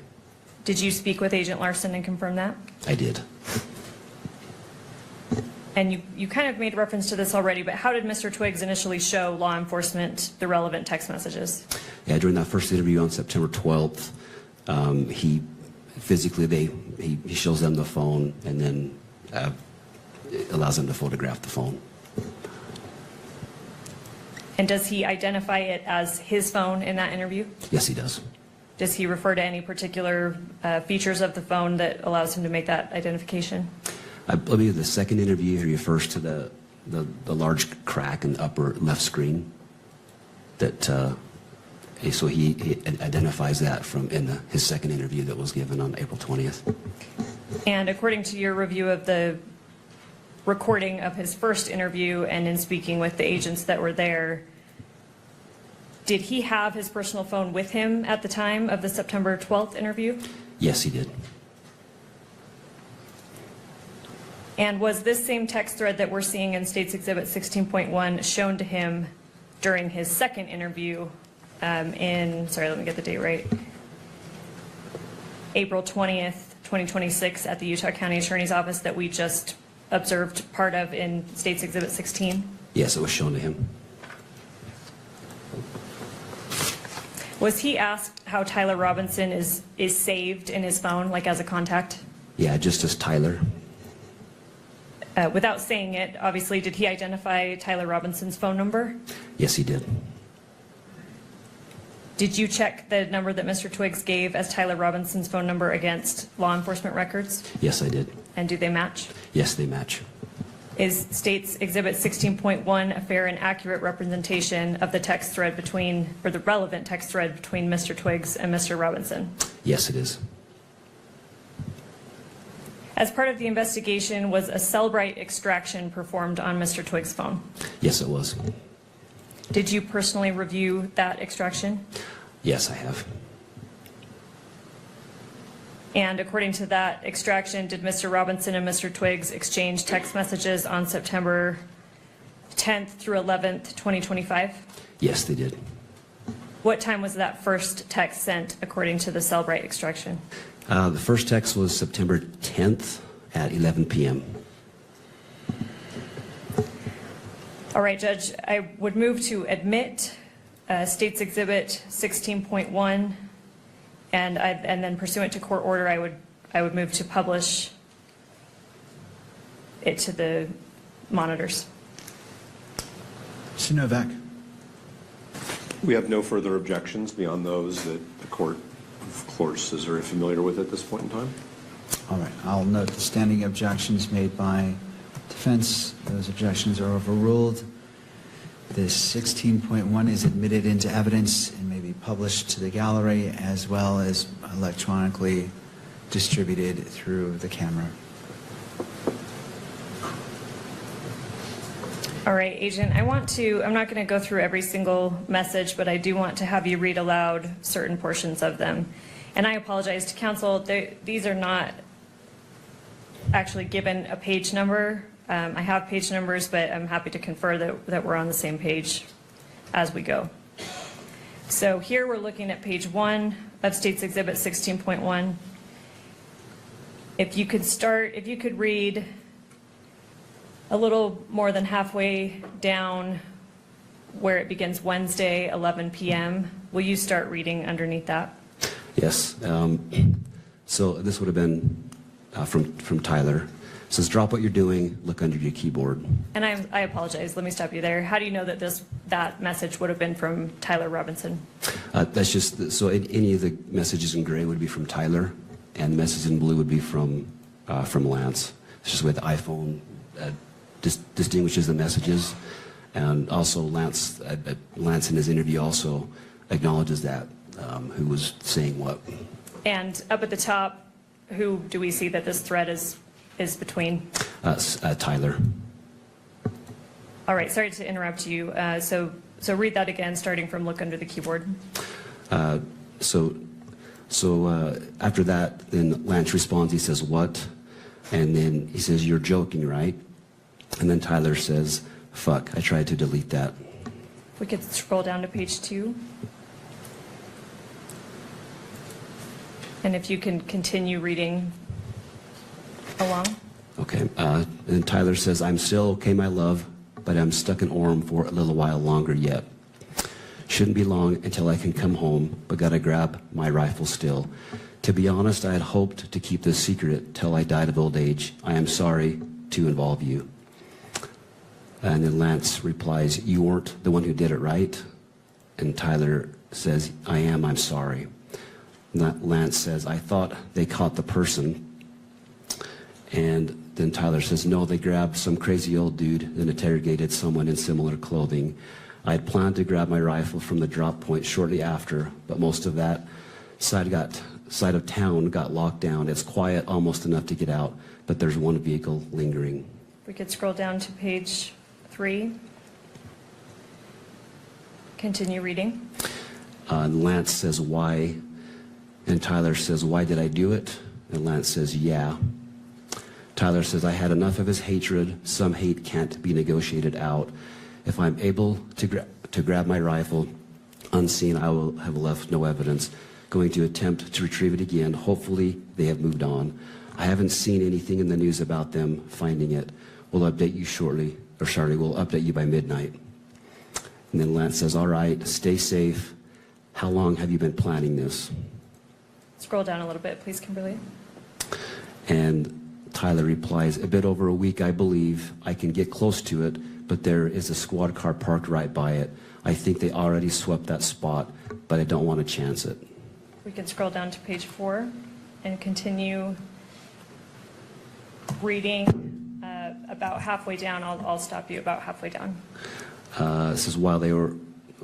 Did you speak with Agent Larson and confirm that? I did. And you kind of made reference to this already, but how did Mr. Twiggs initially show law enforcement the relevant text messages? Yeah, during that first interview on September 12th, he physically, he shows them the phone and then allows them to photograph the phone. And does he identify it as his phone in that interview? Yes, he does. Does he refer to any particular features of the phone that allows him to make that identification? I believe the second interview he refers to the large crack in the upper left screen. That so he identifies that from his second interview that was given on April 20th. And according to your review of the recording of his first interview and in speaking with the agents that were there, did he have his personal phone with him at the time of the September 12th interview? Yes, he did. And was this same text thread that we're seeing in State's Exhibit 16.1 shown to him during his second interview sorry, let me get the date right, April 20th, 2026 at the Utah County Attorney's Office that we just observed part of in State's Exhibit 16? Yes, it was shown to him. Was he asked how Tyler Robinson is saved in his phone, like as a contact? Yeah, just as Tyler. Without saying it, obviously, did he identify Tyler Robinson's phone number? Yes, he did. Did you check the number that Mr. Twiggs gave as Tyler Robinson's phone number against law enforcement records? Yes, I did. And do they match? Yes, they match. Is States Exhibit 16.1 a fair and accurate representation of the text thread between, or the relevant text thread between Mr. Twiggs and Mr. Robinson? Yes, it is. As part of the investigation, was a Cellbrite extraction performed on Mr. Twiggs' phone? Yes, it was. Did you personally review that extraction? Yes, I have. And according to that extraction, did Mr. Robinson and Mr. Twiggs exchange text messages on September 10th through 11th, 2025? Yes, they did. What time was that first text sent according to the Cellbrite extraction? The first text was September 10th at 11 p.m. All right, Judge, I would move to admit States Exhibit 16.1, and then pursuant to court order, I would move to publish it to the monitors. Mr. Novak. We have no further objections beyond those that the court, of course, is very familiar with at this point in time. All right, I'll note the standing objections made by defense. Those objections are overruled. This 16.1 is admitted into evidence and may be published to the gallery as well as electronically distributed through the camera. All right, Agent, I'm not going to go through every single message, but I do want to have you read aloud certain portions of them. And I apologize to counsel, these are not actually given a page number. I have page numbers, but I'm happy to confer that we're on the same page as we go. So here we're looking at page 1 of States Exhibit 16.1. If you could read a little more than halfway down where it begins Wednesday, 11 p.m., will you start reading underneath that? Yes. So this would have been from Tyler. It says, drop what you're doing, look under your keyboard. And I apologize, let me stop you there. How do you know that that message would have been from Tyler Robinson? That's just, so any of the messages in gray would be from Tyler, and the messages in blue would be from Lance. It's just the way the iPhone distinguishes the messages. And also Lance in his interview also acknowledges that, who was saying what. And up at the top, who do we see that this thread is between? Tyler. All right, sorry to interrupt you. So read that again, starting from look under the keyboard. So after that, then Lance responds, he says, what? And then he says, you're joking, right? And then Tyler says, fuck, I tried to delete that. If we could scroll down to page 2. And if you can continue reading along. Okay. And then Tyler says, I'm still okay, my love, but I'm stuck in Orem for a little while longer yet. Shouldn't be long until I can come home, but gotta grab my rifle still. To be honest, I had hoped to keep this secret till I died of old age. I am sorry to involve you. And then Lance replies, you weren't the one who did it, right? And Tyler says, I am, I'm sorry. Lance says, I thought they caught the person. And then Tyler says, no, they grabbed some crazy old dude and interrogated someone in similar clothing. I had planned to grab my rifle from the drop point shortly after, but most of that side of town got locked down. It's quiet, almost enough to get out, but there's one vehicle lingering. We could scroll down to page 3. Continue reading. And Lance says, why? And Tyler says, why did I do it? And Lance says, yeah. Tyler says, I had enough of his hatred. Some hate can't be negotiated out. If I'm able to grab my rifle unseen, I will have left no evidence. Going to attempt to retrieve it again. Hopefully they have moved on. I haven't seen anything in the news about them finding it. We'll update you shortly, we'll update you by midnight. And then Lance says, all right, stay safe. How long have you been planning this? Scroll down a little bit, please, Kimberly. And Tyler replies, a bit over a week, I believe. I can get close to it, but there is a squad car parked right by it. I think they already swept that spot, but I don't want to chance it. We can scroll down to page 4 and continue reading about halfway down. I'll stop you about halfway down. This is while they were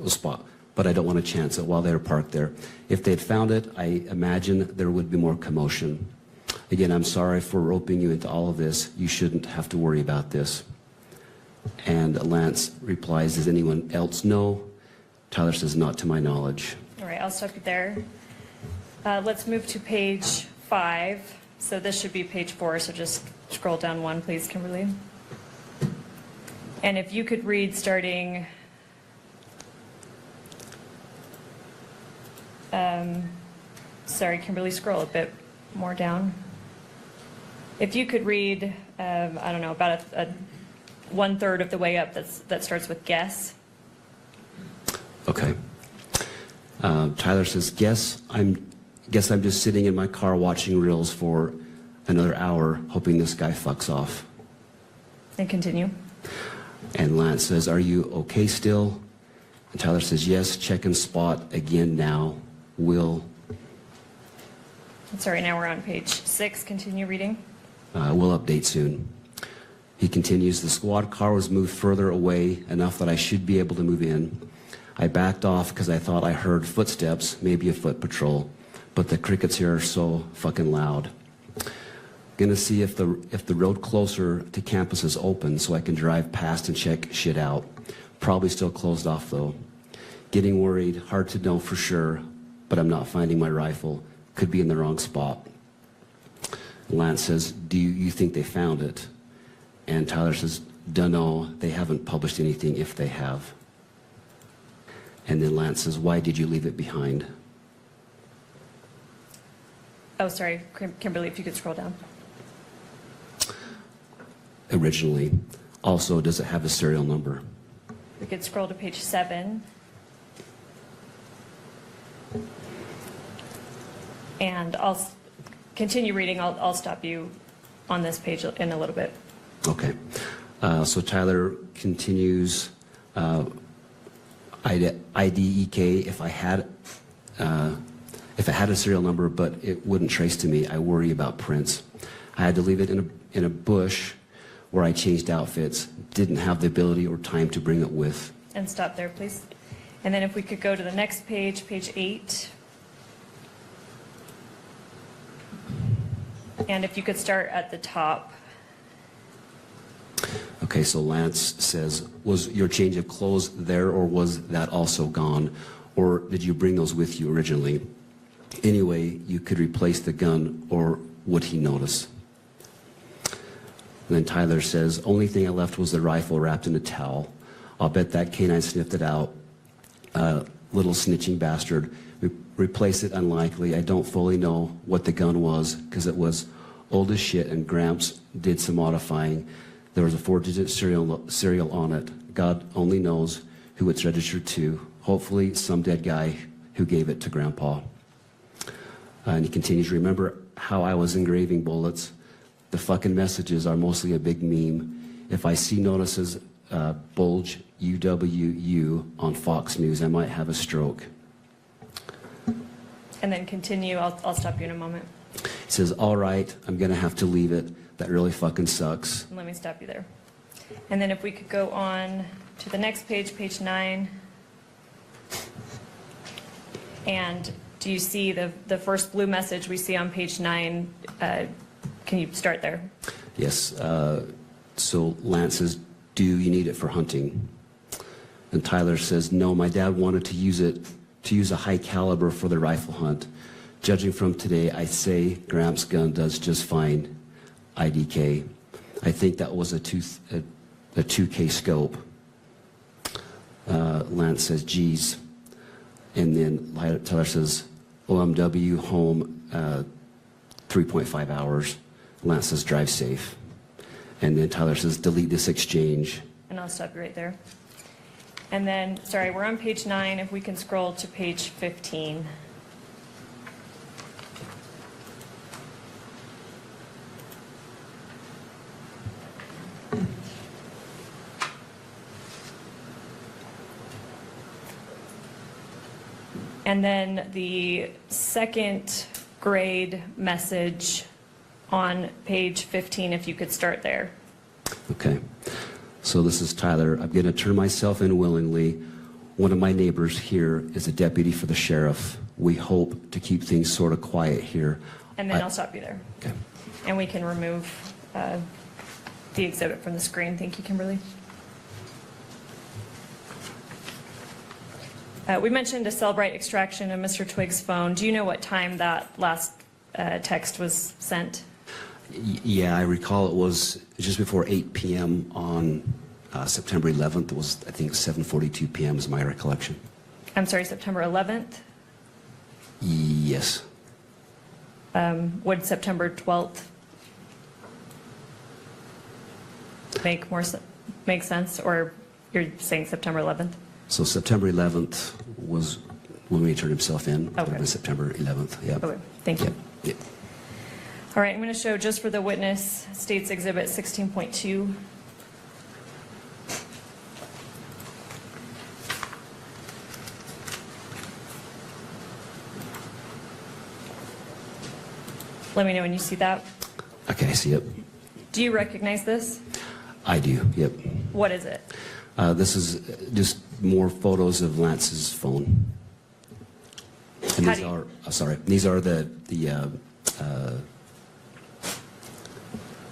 a spot, but I don't want to chance it while they were parked there. If they'd found it, I imagine there would be more commotion. Again, I'm sorry for roping you into all of this. You shouldn't have to worry about this. And Lance replies, does anyone else know? Tyler says, not to my knowledge. All right, I'll stop you there. Let's move to page 5. So this should be page 4, so just scroll down 1, please, Kimberly. And if you could read starting sorry, Kimberly, scroll a bit more down. If you could read, I don't know, about a 1/3 of the way up that starts with guess. Okay. Tyler says, guess I'm just sitting in my car watching reels for another hour, hoping this guy fucks off. And continue. And Lance says, are you okay still? And Tyler says, yes, check and spot again now. Will. Sorry, now we're on page 6. Continue reading. We'll update soon. He continues, the squad car was moved further away enough that I should be able to move in. I backed off because I thought I heard footsteps, maybe a foot patrol, but the crickets here are so fucking loud. Gonna see if the road closer to campus is open so I can drive past and check shit out. Probably still closed off though. Getting worried, hard to know for sure, but I'm not finding my rifle. Could be in the wrong spot. Lance says, do you think they found it? And Tyler says, dunno, they haven't published anything if they have. And then Lance says, why did you leave it behind? Oh, sorry, Kimberly, if you could scroll down. Originally. Also, does it have a serial number? We could scroll to page 7. And I'll continue reading. I'll stop you on this page in a little bit. Okay. So Tyler continues, IDEK, if I had a serial number, but it wouldn't trace to me, I worry about prints. I had to leave it in a bush where I changed outfits, didn't have the ability or time to bring it with. And stop there, please. And then if we could go to the next page, page 8. And if you could start at the top. Okay, so Lance says, was your change of clothes there or was that also gone? Or did you bring those with you originally? Anyway, you could replace the gun or would he notice? And then Tyler says, only thing I left was the rifle wrapped in a towel. I'll bet that canine sniffed it out. Little snitching bastard. Replace it unlikely. I don't fully know what the gun was because it was old as shit and Gramps did some modifying. There was a 4-digit serial on it. God only knows who it's registered to. Hopefully some dead guy who gave it to Grandpa. And he continues, remember how I was engraving bullets? The fucking messages are mostly a big meme. If I see notices bulge UWU on Fox News, I might have a stroke. And then continue. I'll stop you in a moment. He says, all right, I'm going to have to leave it. That really fucking sucks. Let me stop you there. And then if we could go on to the next page, page 9. And do you see the first blue message we see on page 9? Can you start there? Yes. So Lance says, do you need it for hunting? And Tyler says, no, my dad wanted to use a high caliber for the rifle hunt. Judging from today, I say Gramps' gun does just fine. IDK. I think that was a 2K scope. Lance says, geez. And then Tyler says, OMW home 3.5 hours. Lance says, drive safe. And then Tyler says, delete this exchange. And I'll stop you right there. And then, sorry, we're on page 9. If we can scroll to page 15. And then the second grade message on page 15, if you could start there. Okay. So this is Tyler. I'm going to turn myself in willingly. One of my neighbors here is a deputy for the sheriff. We hope to keep things sort of quiet here. And then I'll stop you there. Okay. And we can remove the exhibit from the screen. Thank you, Kimberly. We mentioned a Cellbrite extraction of Mr. Twiggs' phone. Do you know what time that last text was sent? Yeah, I recall it was just before 8 p.m. on September 11th. It was, I think, 7:42 p.m. is my recollection. I'm sorry, September 11th? Yes. Would September 12th make sense? Or you're saying September 11th? So September 11th was when he turned himself in. Okay. It was September 11th. Yeah. Okay, thank you. Yep. Yep. All right, I'm going to show just for the witness, State's Exhibit 16.2. Let me know when you see that. Okay, I see it. Do you recognize this? I do. Yep. What is it? This is just more photos of Lance's phone. And How these do you- are, these are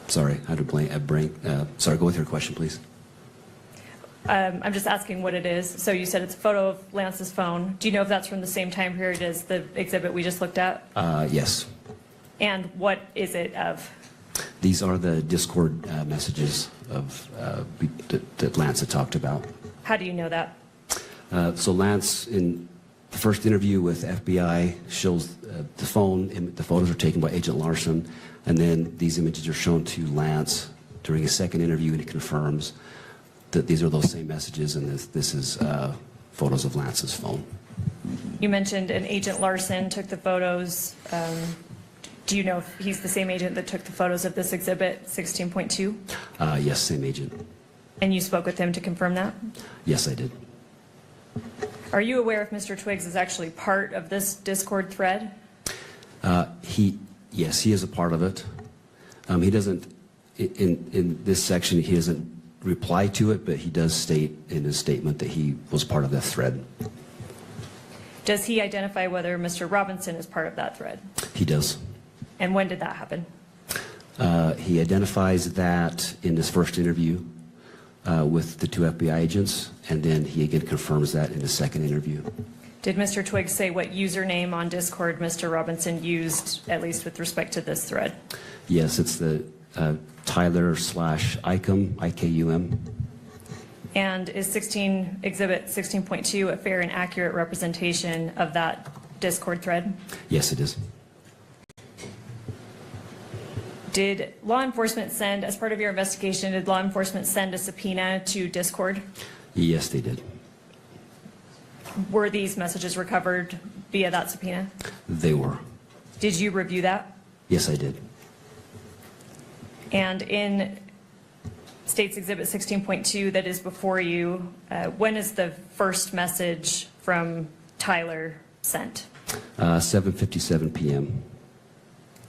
sorry, how to sorry, go with your question, please. I'm just asking what it is. So you said it's a photo of Lance's phone. Do you know if that's from the same time period as the exhibit we just looked at? Yes. And what is it of? These are the Discord messages of that Lance had talked about. How do you know that? So Lance, in the first interview with FBI, shows the phone. The photos are taken by Agent Larson, and then these images are shown to Lance during a second interview, and he confirms that these are those same messages, and this is photos of Lance's phone. You mentioned an Agent Larson took the photos. Do you know if he's the same agent that took the photos of this exhibit, 16.2? Yes, same agent. And you spoke with him to confirm that? Yes, I did. Are you aware if Mr. Twiggs is actually part of this Discord thread? Yes, he is a part of it. He doesn't, in this section, he doesn't reply to it, but he does state in his statement that he was part of the thread. Does he identify whether Mr. Robinson is part of that thread? He does. And when did that happen? He identifies that in his first interview with the two FBI agents, and then he again confirms that in his second interview. Did Mr. Twiggs say what username on Discord Mr. Robinson used, at least with respect to this thread? Yes, it's the Tyler/Icum, IKUM. And is Exhibit 16.2 a fair and accurate representation of that Discord thread? Yes, it is. Did law enforcement send, as part of your investigation, did law enforcement send a subpoena to Discord? Yes, they did. Were these messages recovered via that subpoena? They were. Did you review that? Yes, I did. And in State's Exhibit 16.2 that is before you, when is the first message from Tyler sent? 7:57 p.m.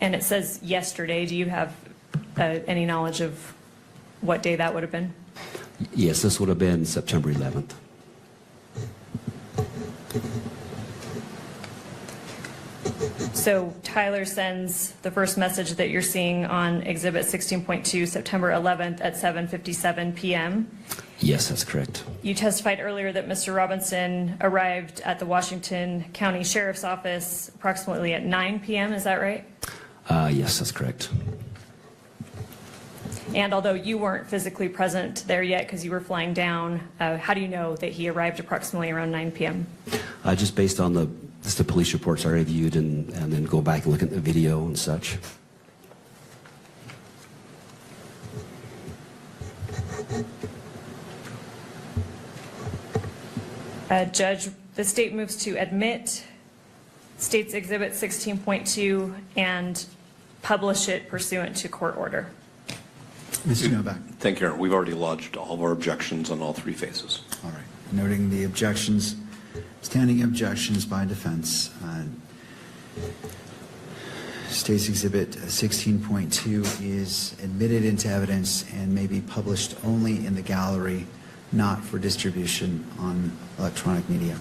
And it says yesterday. Do you have any knowledge of what day that would have been? Yes, this would have been September 11th. So Tyler sends the first message that you're seeing on Exhibit 16.2, September 11th at 7:57 p.m. Yes, that's correct. You testified earlier that Mr. Robinson arrived at the Washington County Sheriff's Office approximately at 9 p.m. Is that right? Yes, that's correct. And although you weren't physically present there yet because you were flying down, how do you know that he arrived approximately around 9 p.m.? Just based on the police reports I reviewed and then go back and look at the video and such. Judge, the state moves to admit State's Exhibit 16.2 and publish it pursuant to court order. Mr. Novak. Thank you, Your Honor. We've already lodged all of our objections on all three phases. All right. Noting the objections, standing objections by defense. State's Exhibit 16.2 is admitted into evidence and may be published only in the gallery, not for distribution on electronic media.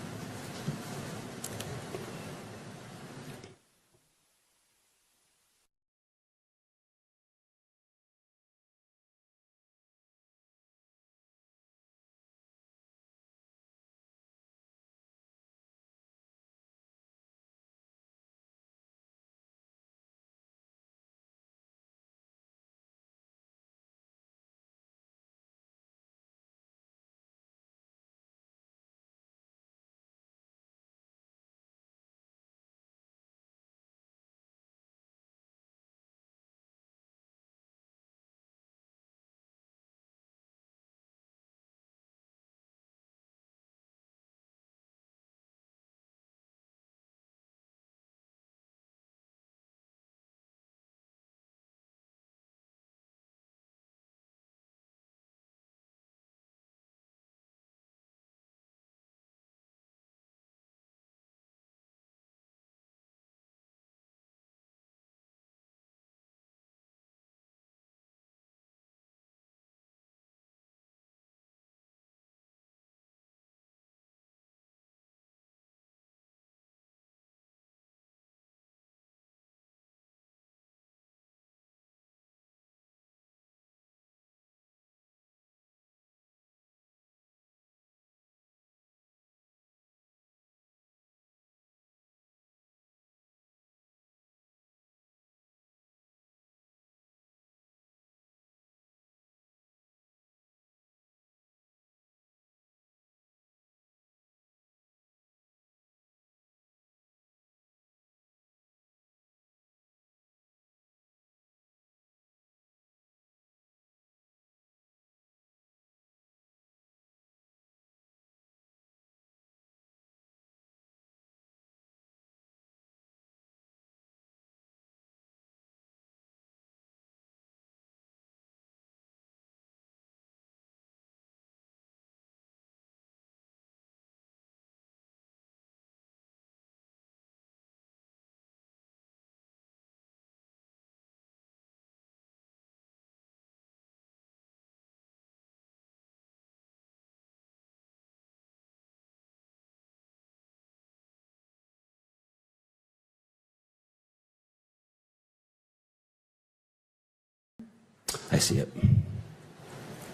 I see it.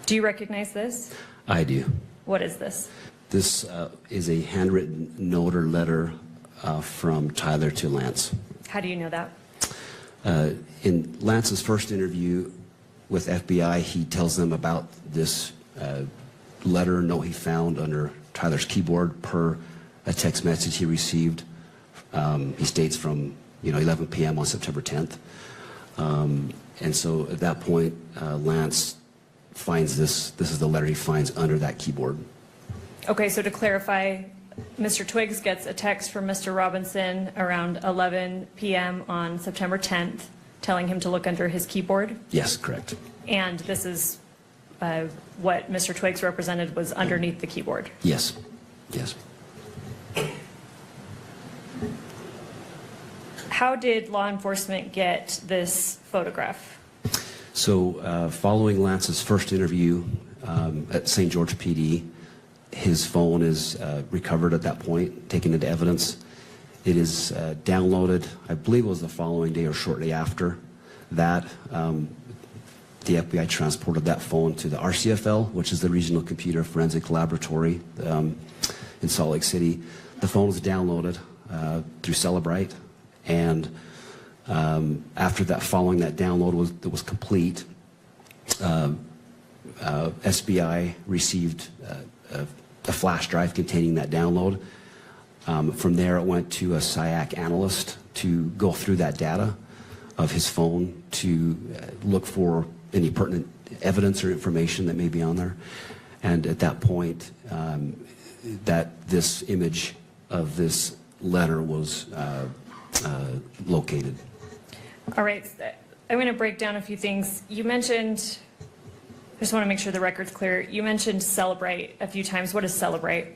Do you recognize this? I do. What is this? This is a handwritten note or letter from Tyler to Lance. How do you know that? In Lance's first interview with FBI, he tells them about this letter note he found under Tyler's keyboard per a text message he received. He states from 11 p.m. on September 10th. And so at that point, Lance finds this. This is the letter he finds under that keyboard. Okay, so to clarify, Mr. Twiggs gets a text from Mr. Robinson around 11 p.m. on September 10th telling him to look under his keyboard? Yes, correct. And this is what Mr. Twiggs represented was underneath the keyboard? Yes, yes. How did law enforcement get this photograph? So following Lance's first interview at St. George PD, his phone is recovered at that point, taken into evidence. It is downloaded, I believe it was the following day or shortly after that. The FBI transported that phone to the RCFL, which is the Regional Computer Forensic Laboratory in Salt Lake City. The phone was downloaded through Celebrite, and after that, following that download was complete, SBI received a flash drive containing that download. From there, it went to a SIAC analyst to go through that data of his phone to look for any pertinent evidence or information that may be on there. And at that point, that this image of this letter was located. All right. I'm going to break down a few things. You mentioned, I just want to make sure the record's clear. You mentioned Celebrate a few times. What is Celebrate?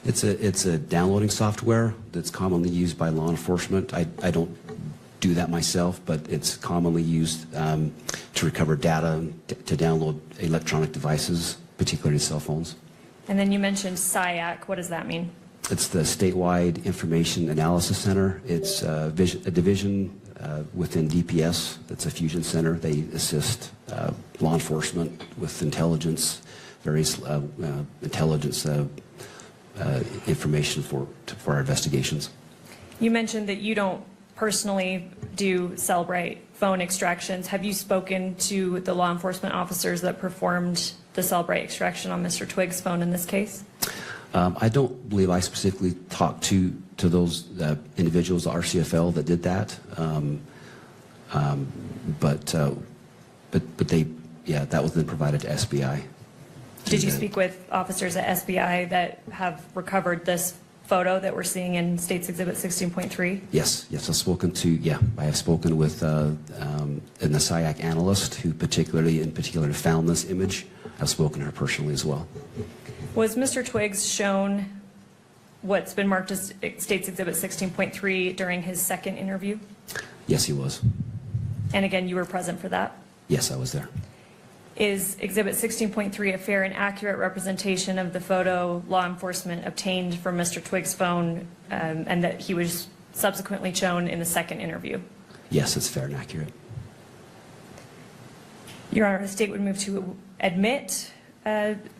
It's a downloading software that's commonly used by law enforcement. I don't do that myself, but it's commonly used to recover data, to download electronic devices, particularly cell phones. And then you mentioned SIAC. What does that mean? It's the Statewide Information Analysis Center. It's a division within DPS. It's a fusion center. They assist law enforcement with intelligence, various intelligence information for our investigations. You mentioned that you don't personally do Celebrate phone extractions. Have you spoken to the law enforcement officers that performed the Celebrate extraction on Mr. Twiggs' phone in this case? I don't believe I specifically talked to those individuals, the RCFL, that did that. But they, yeah, that was then provided to SBI. Did you speak with officers at SBI that have recovered this photo that we're seeing in State's Exhibit 16.3? Yes, I've spoken to, I have spoken with an SIAC analyst who in particular found this image. I've spoken to her personally as well. Was Mr. Twiggs shown what's been marked as State's Exhibit 16.3 during his second interview? Yes, he was. And again, you were present for that? Yes, I was there. Is Exhibit 16.3 a fair and accurate representation of the photo law enforcement obtained from Mr. Twiggs' phone and that he was subsequently shown in the second interview? Yes, it's fair and accurate. Your Honor, the state would move to admit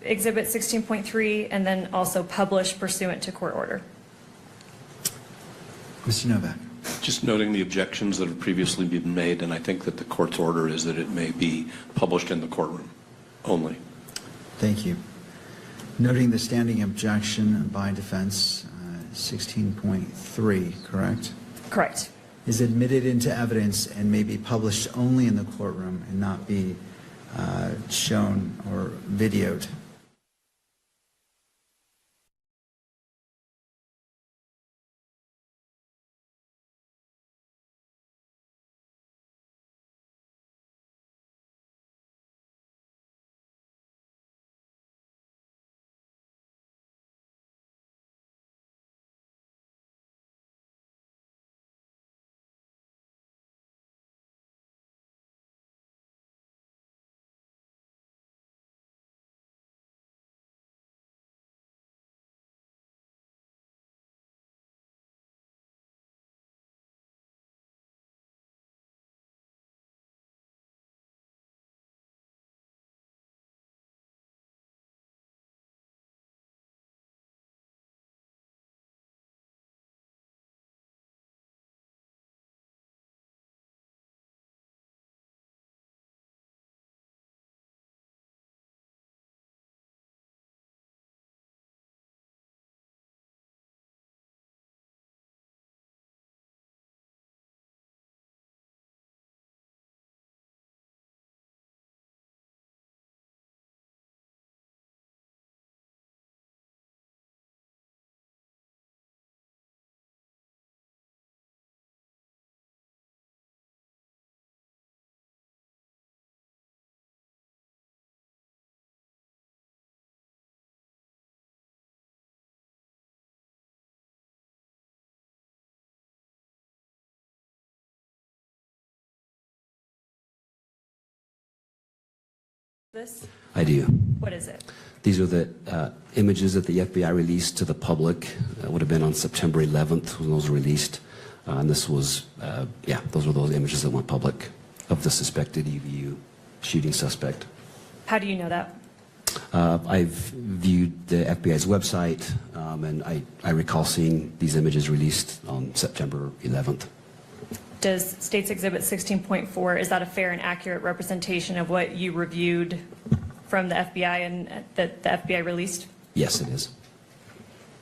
Exhibit 16.3 and then also publish pursuant to court order. Mr. Novak. Just noting the objections that have previously been made, and I think that the court's order is that it may be published in the courtroom only. Thank you. Noting the standing objection by defense, 16.3, correct? Correct. Is admitted into evidence and may be published only in the courtroom and not be shown or videoed. This? I do. What is it? These are the images that the FBI released to the public. It would have been on September 11th when those were released. And this was, those were those images that went public of the suspected EVU shooting suspect. How do you know that? I've viewed the FBI's website, and I recall seeing these images released on September 11th. Does State's Exhibit 16.4, is that a fair and accurate representation of what you reviewed from the FBI and that the FBI released? Yes, it is.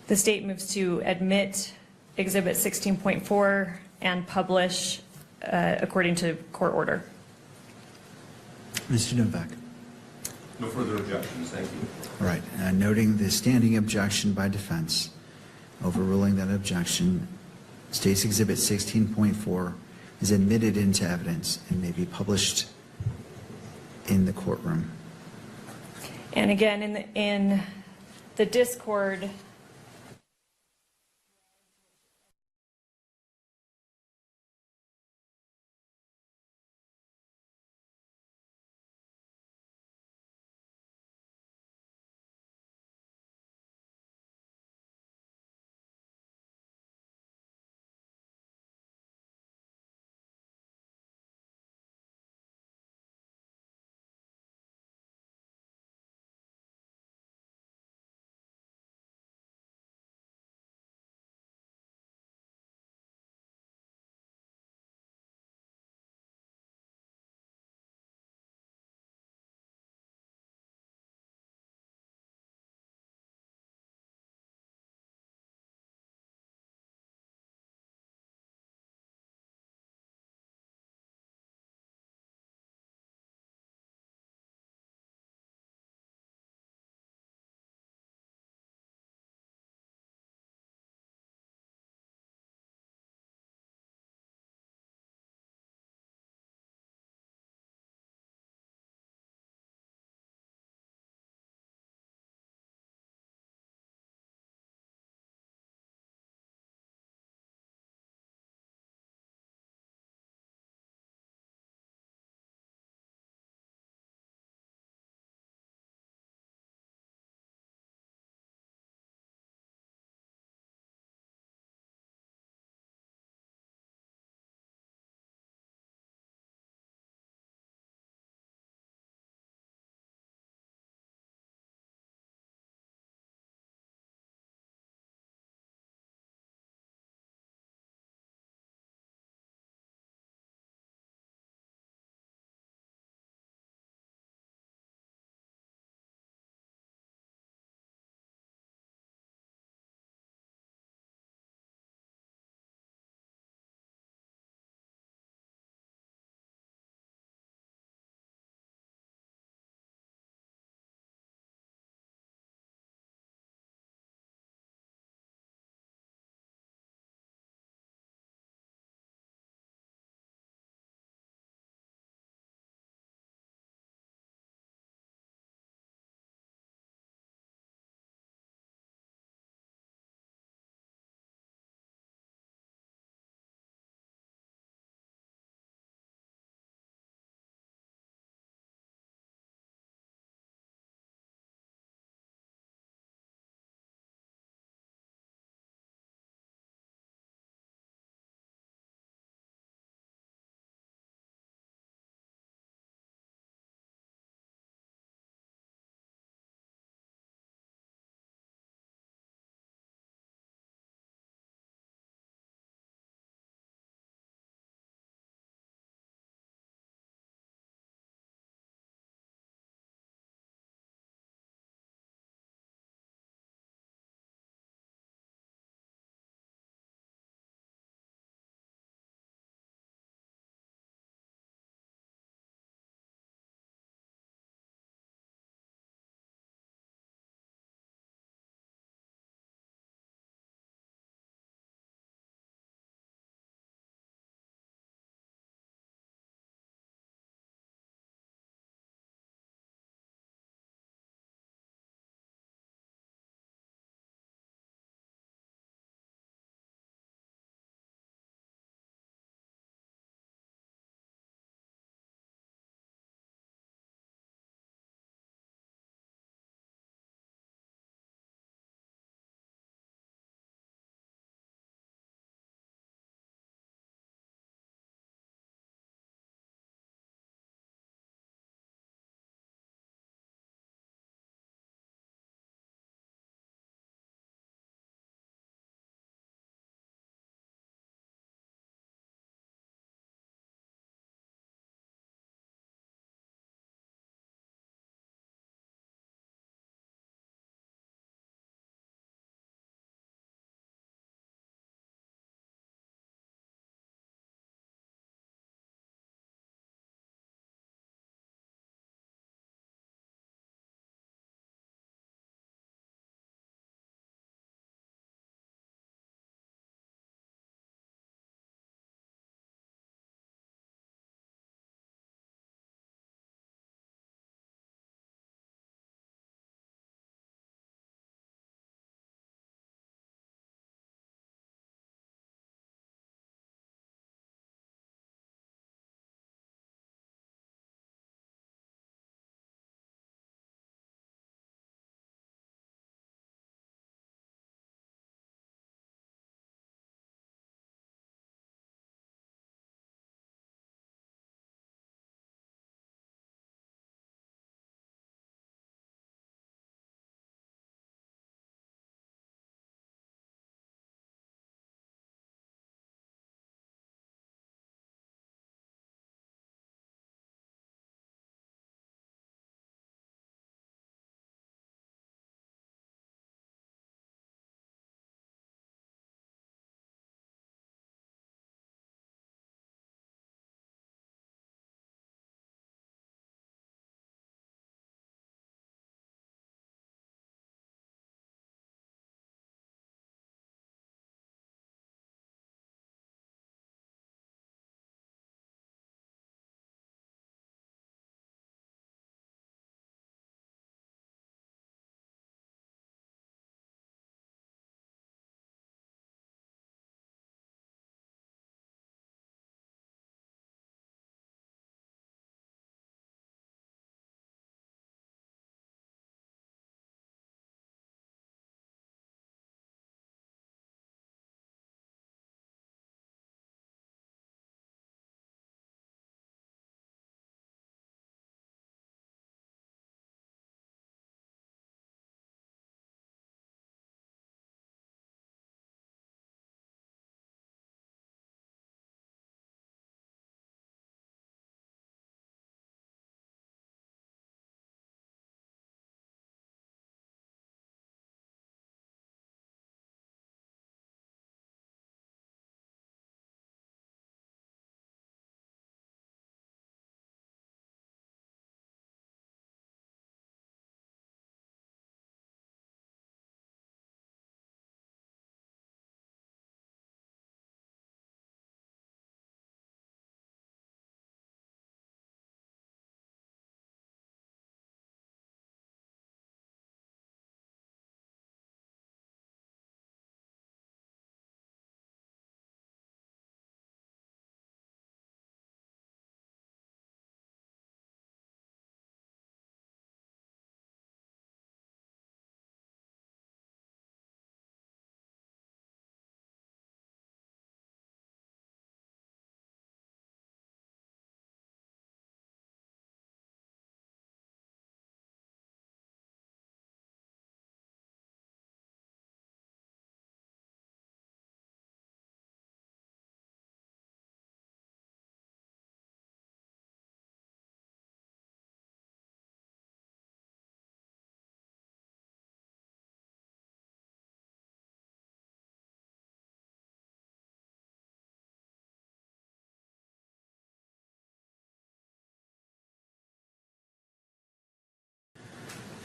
The state moves to admit Exhibit 16.4 and publish according to court order. Mr. Novak. No further objections, thank you. All right, noting the standing objection by defense, overruling that objection, State's Exhibit 16.4 is admitted into evidence and may be published in the courtroom. And again, in the Discord,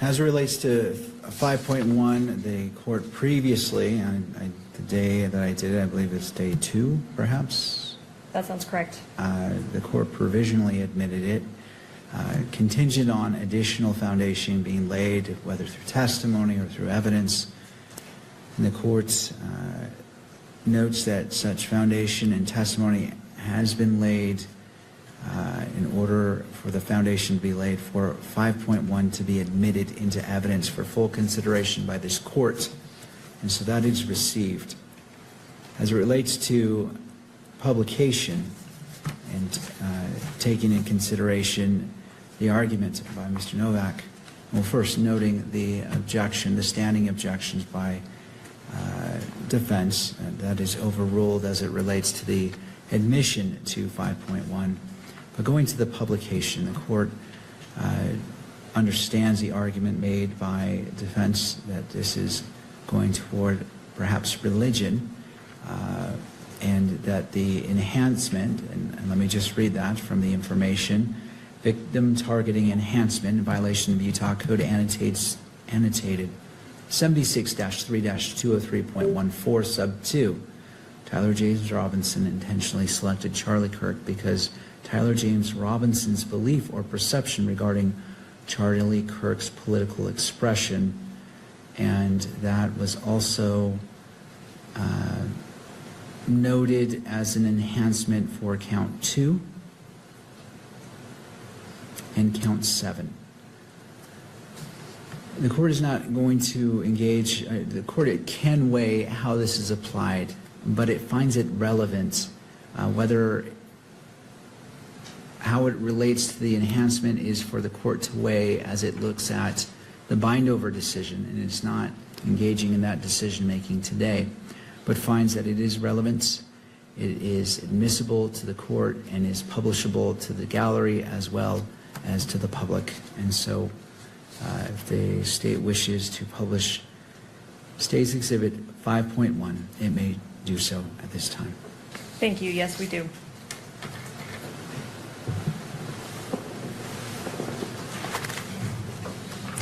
As it relates to 5.1, the court previously, the day that I did it, I believe it's day 2, perhaps, That sounds correct. the court provisionally admitted it, contingent on additional foundation being laid, whether through testimony or through evidence. And the court notes that such foundation and testimony has been laid in order for the foundation to be laid for 5.1 to be admitted into evidence for full consideration by this court. And so that is received. As it relates to publication and taking in consideration the argument by Mr. Novak, well, first noting the objection, the standing objections by defense, that is overruled as it relates to the admission to 5.1. But going to the publication, the court understands the argument made by defense that this is going toward perhaps religion, and that the enhancement, and let me just read that from the information, victim targeting enhancement in violation of Utah Code annotated 76-3-203.14 sub 2. Tyler James Robinson intentionally selected Charlie Kirk because Tyler James Robinson's belief or perception regarding Charlie Kirk's political expression, and that was also noted as an enhancement for count 2 and count 7. The court is not going to engage, the court can weigh how this is applied, but it finds it relevant how it relates to the enhancement is for the court to weigh as it looks at the bind-over decision, and it's not engaging in that decision-making today, but finds that it is relevant, it is admissible to the court, and is publishable to the gallery as well as to the public. And so if the state wishes to publish State's Exhibit 5.1, it may do so at this time. Thank you. Yes, we do.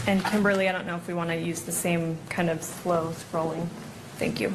And Kimberly, I don't know if we want to use the same kind of slow scrolling. Thank you.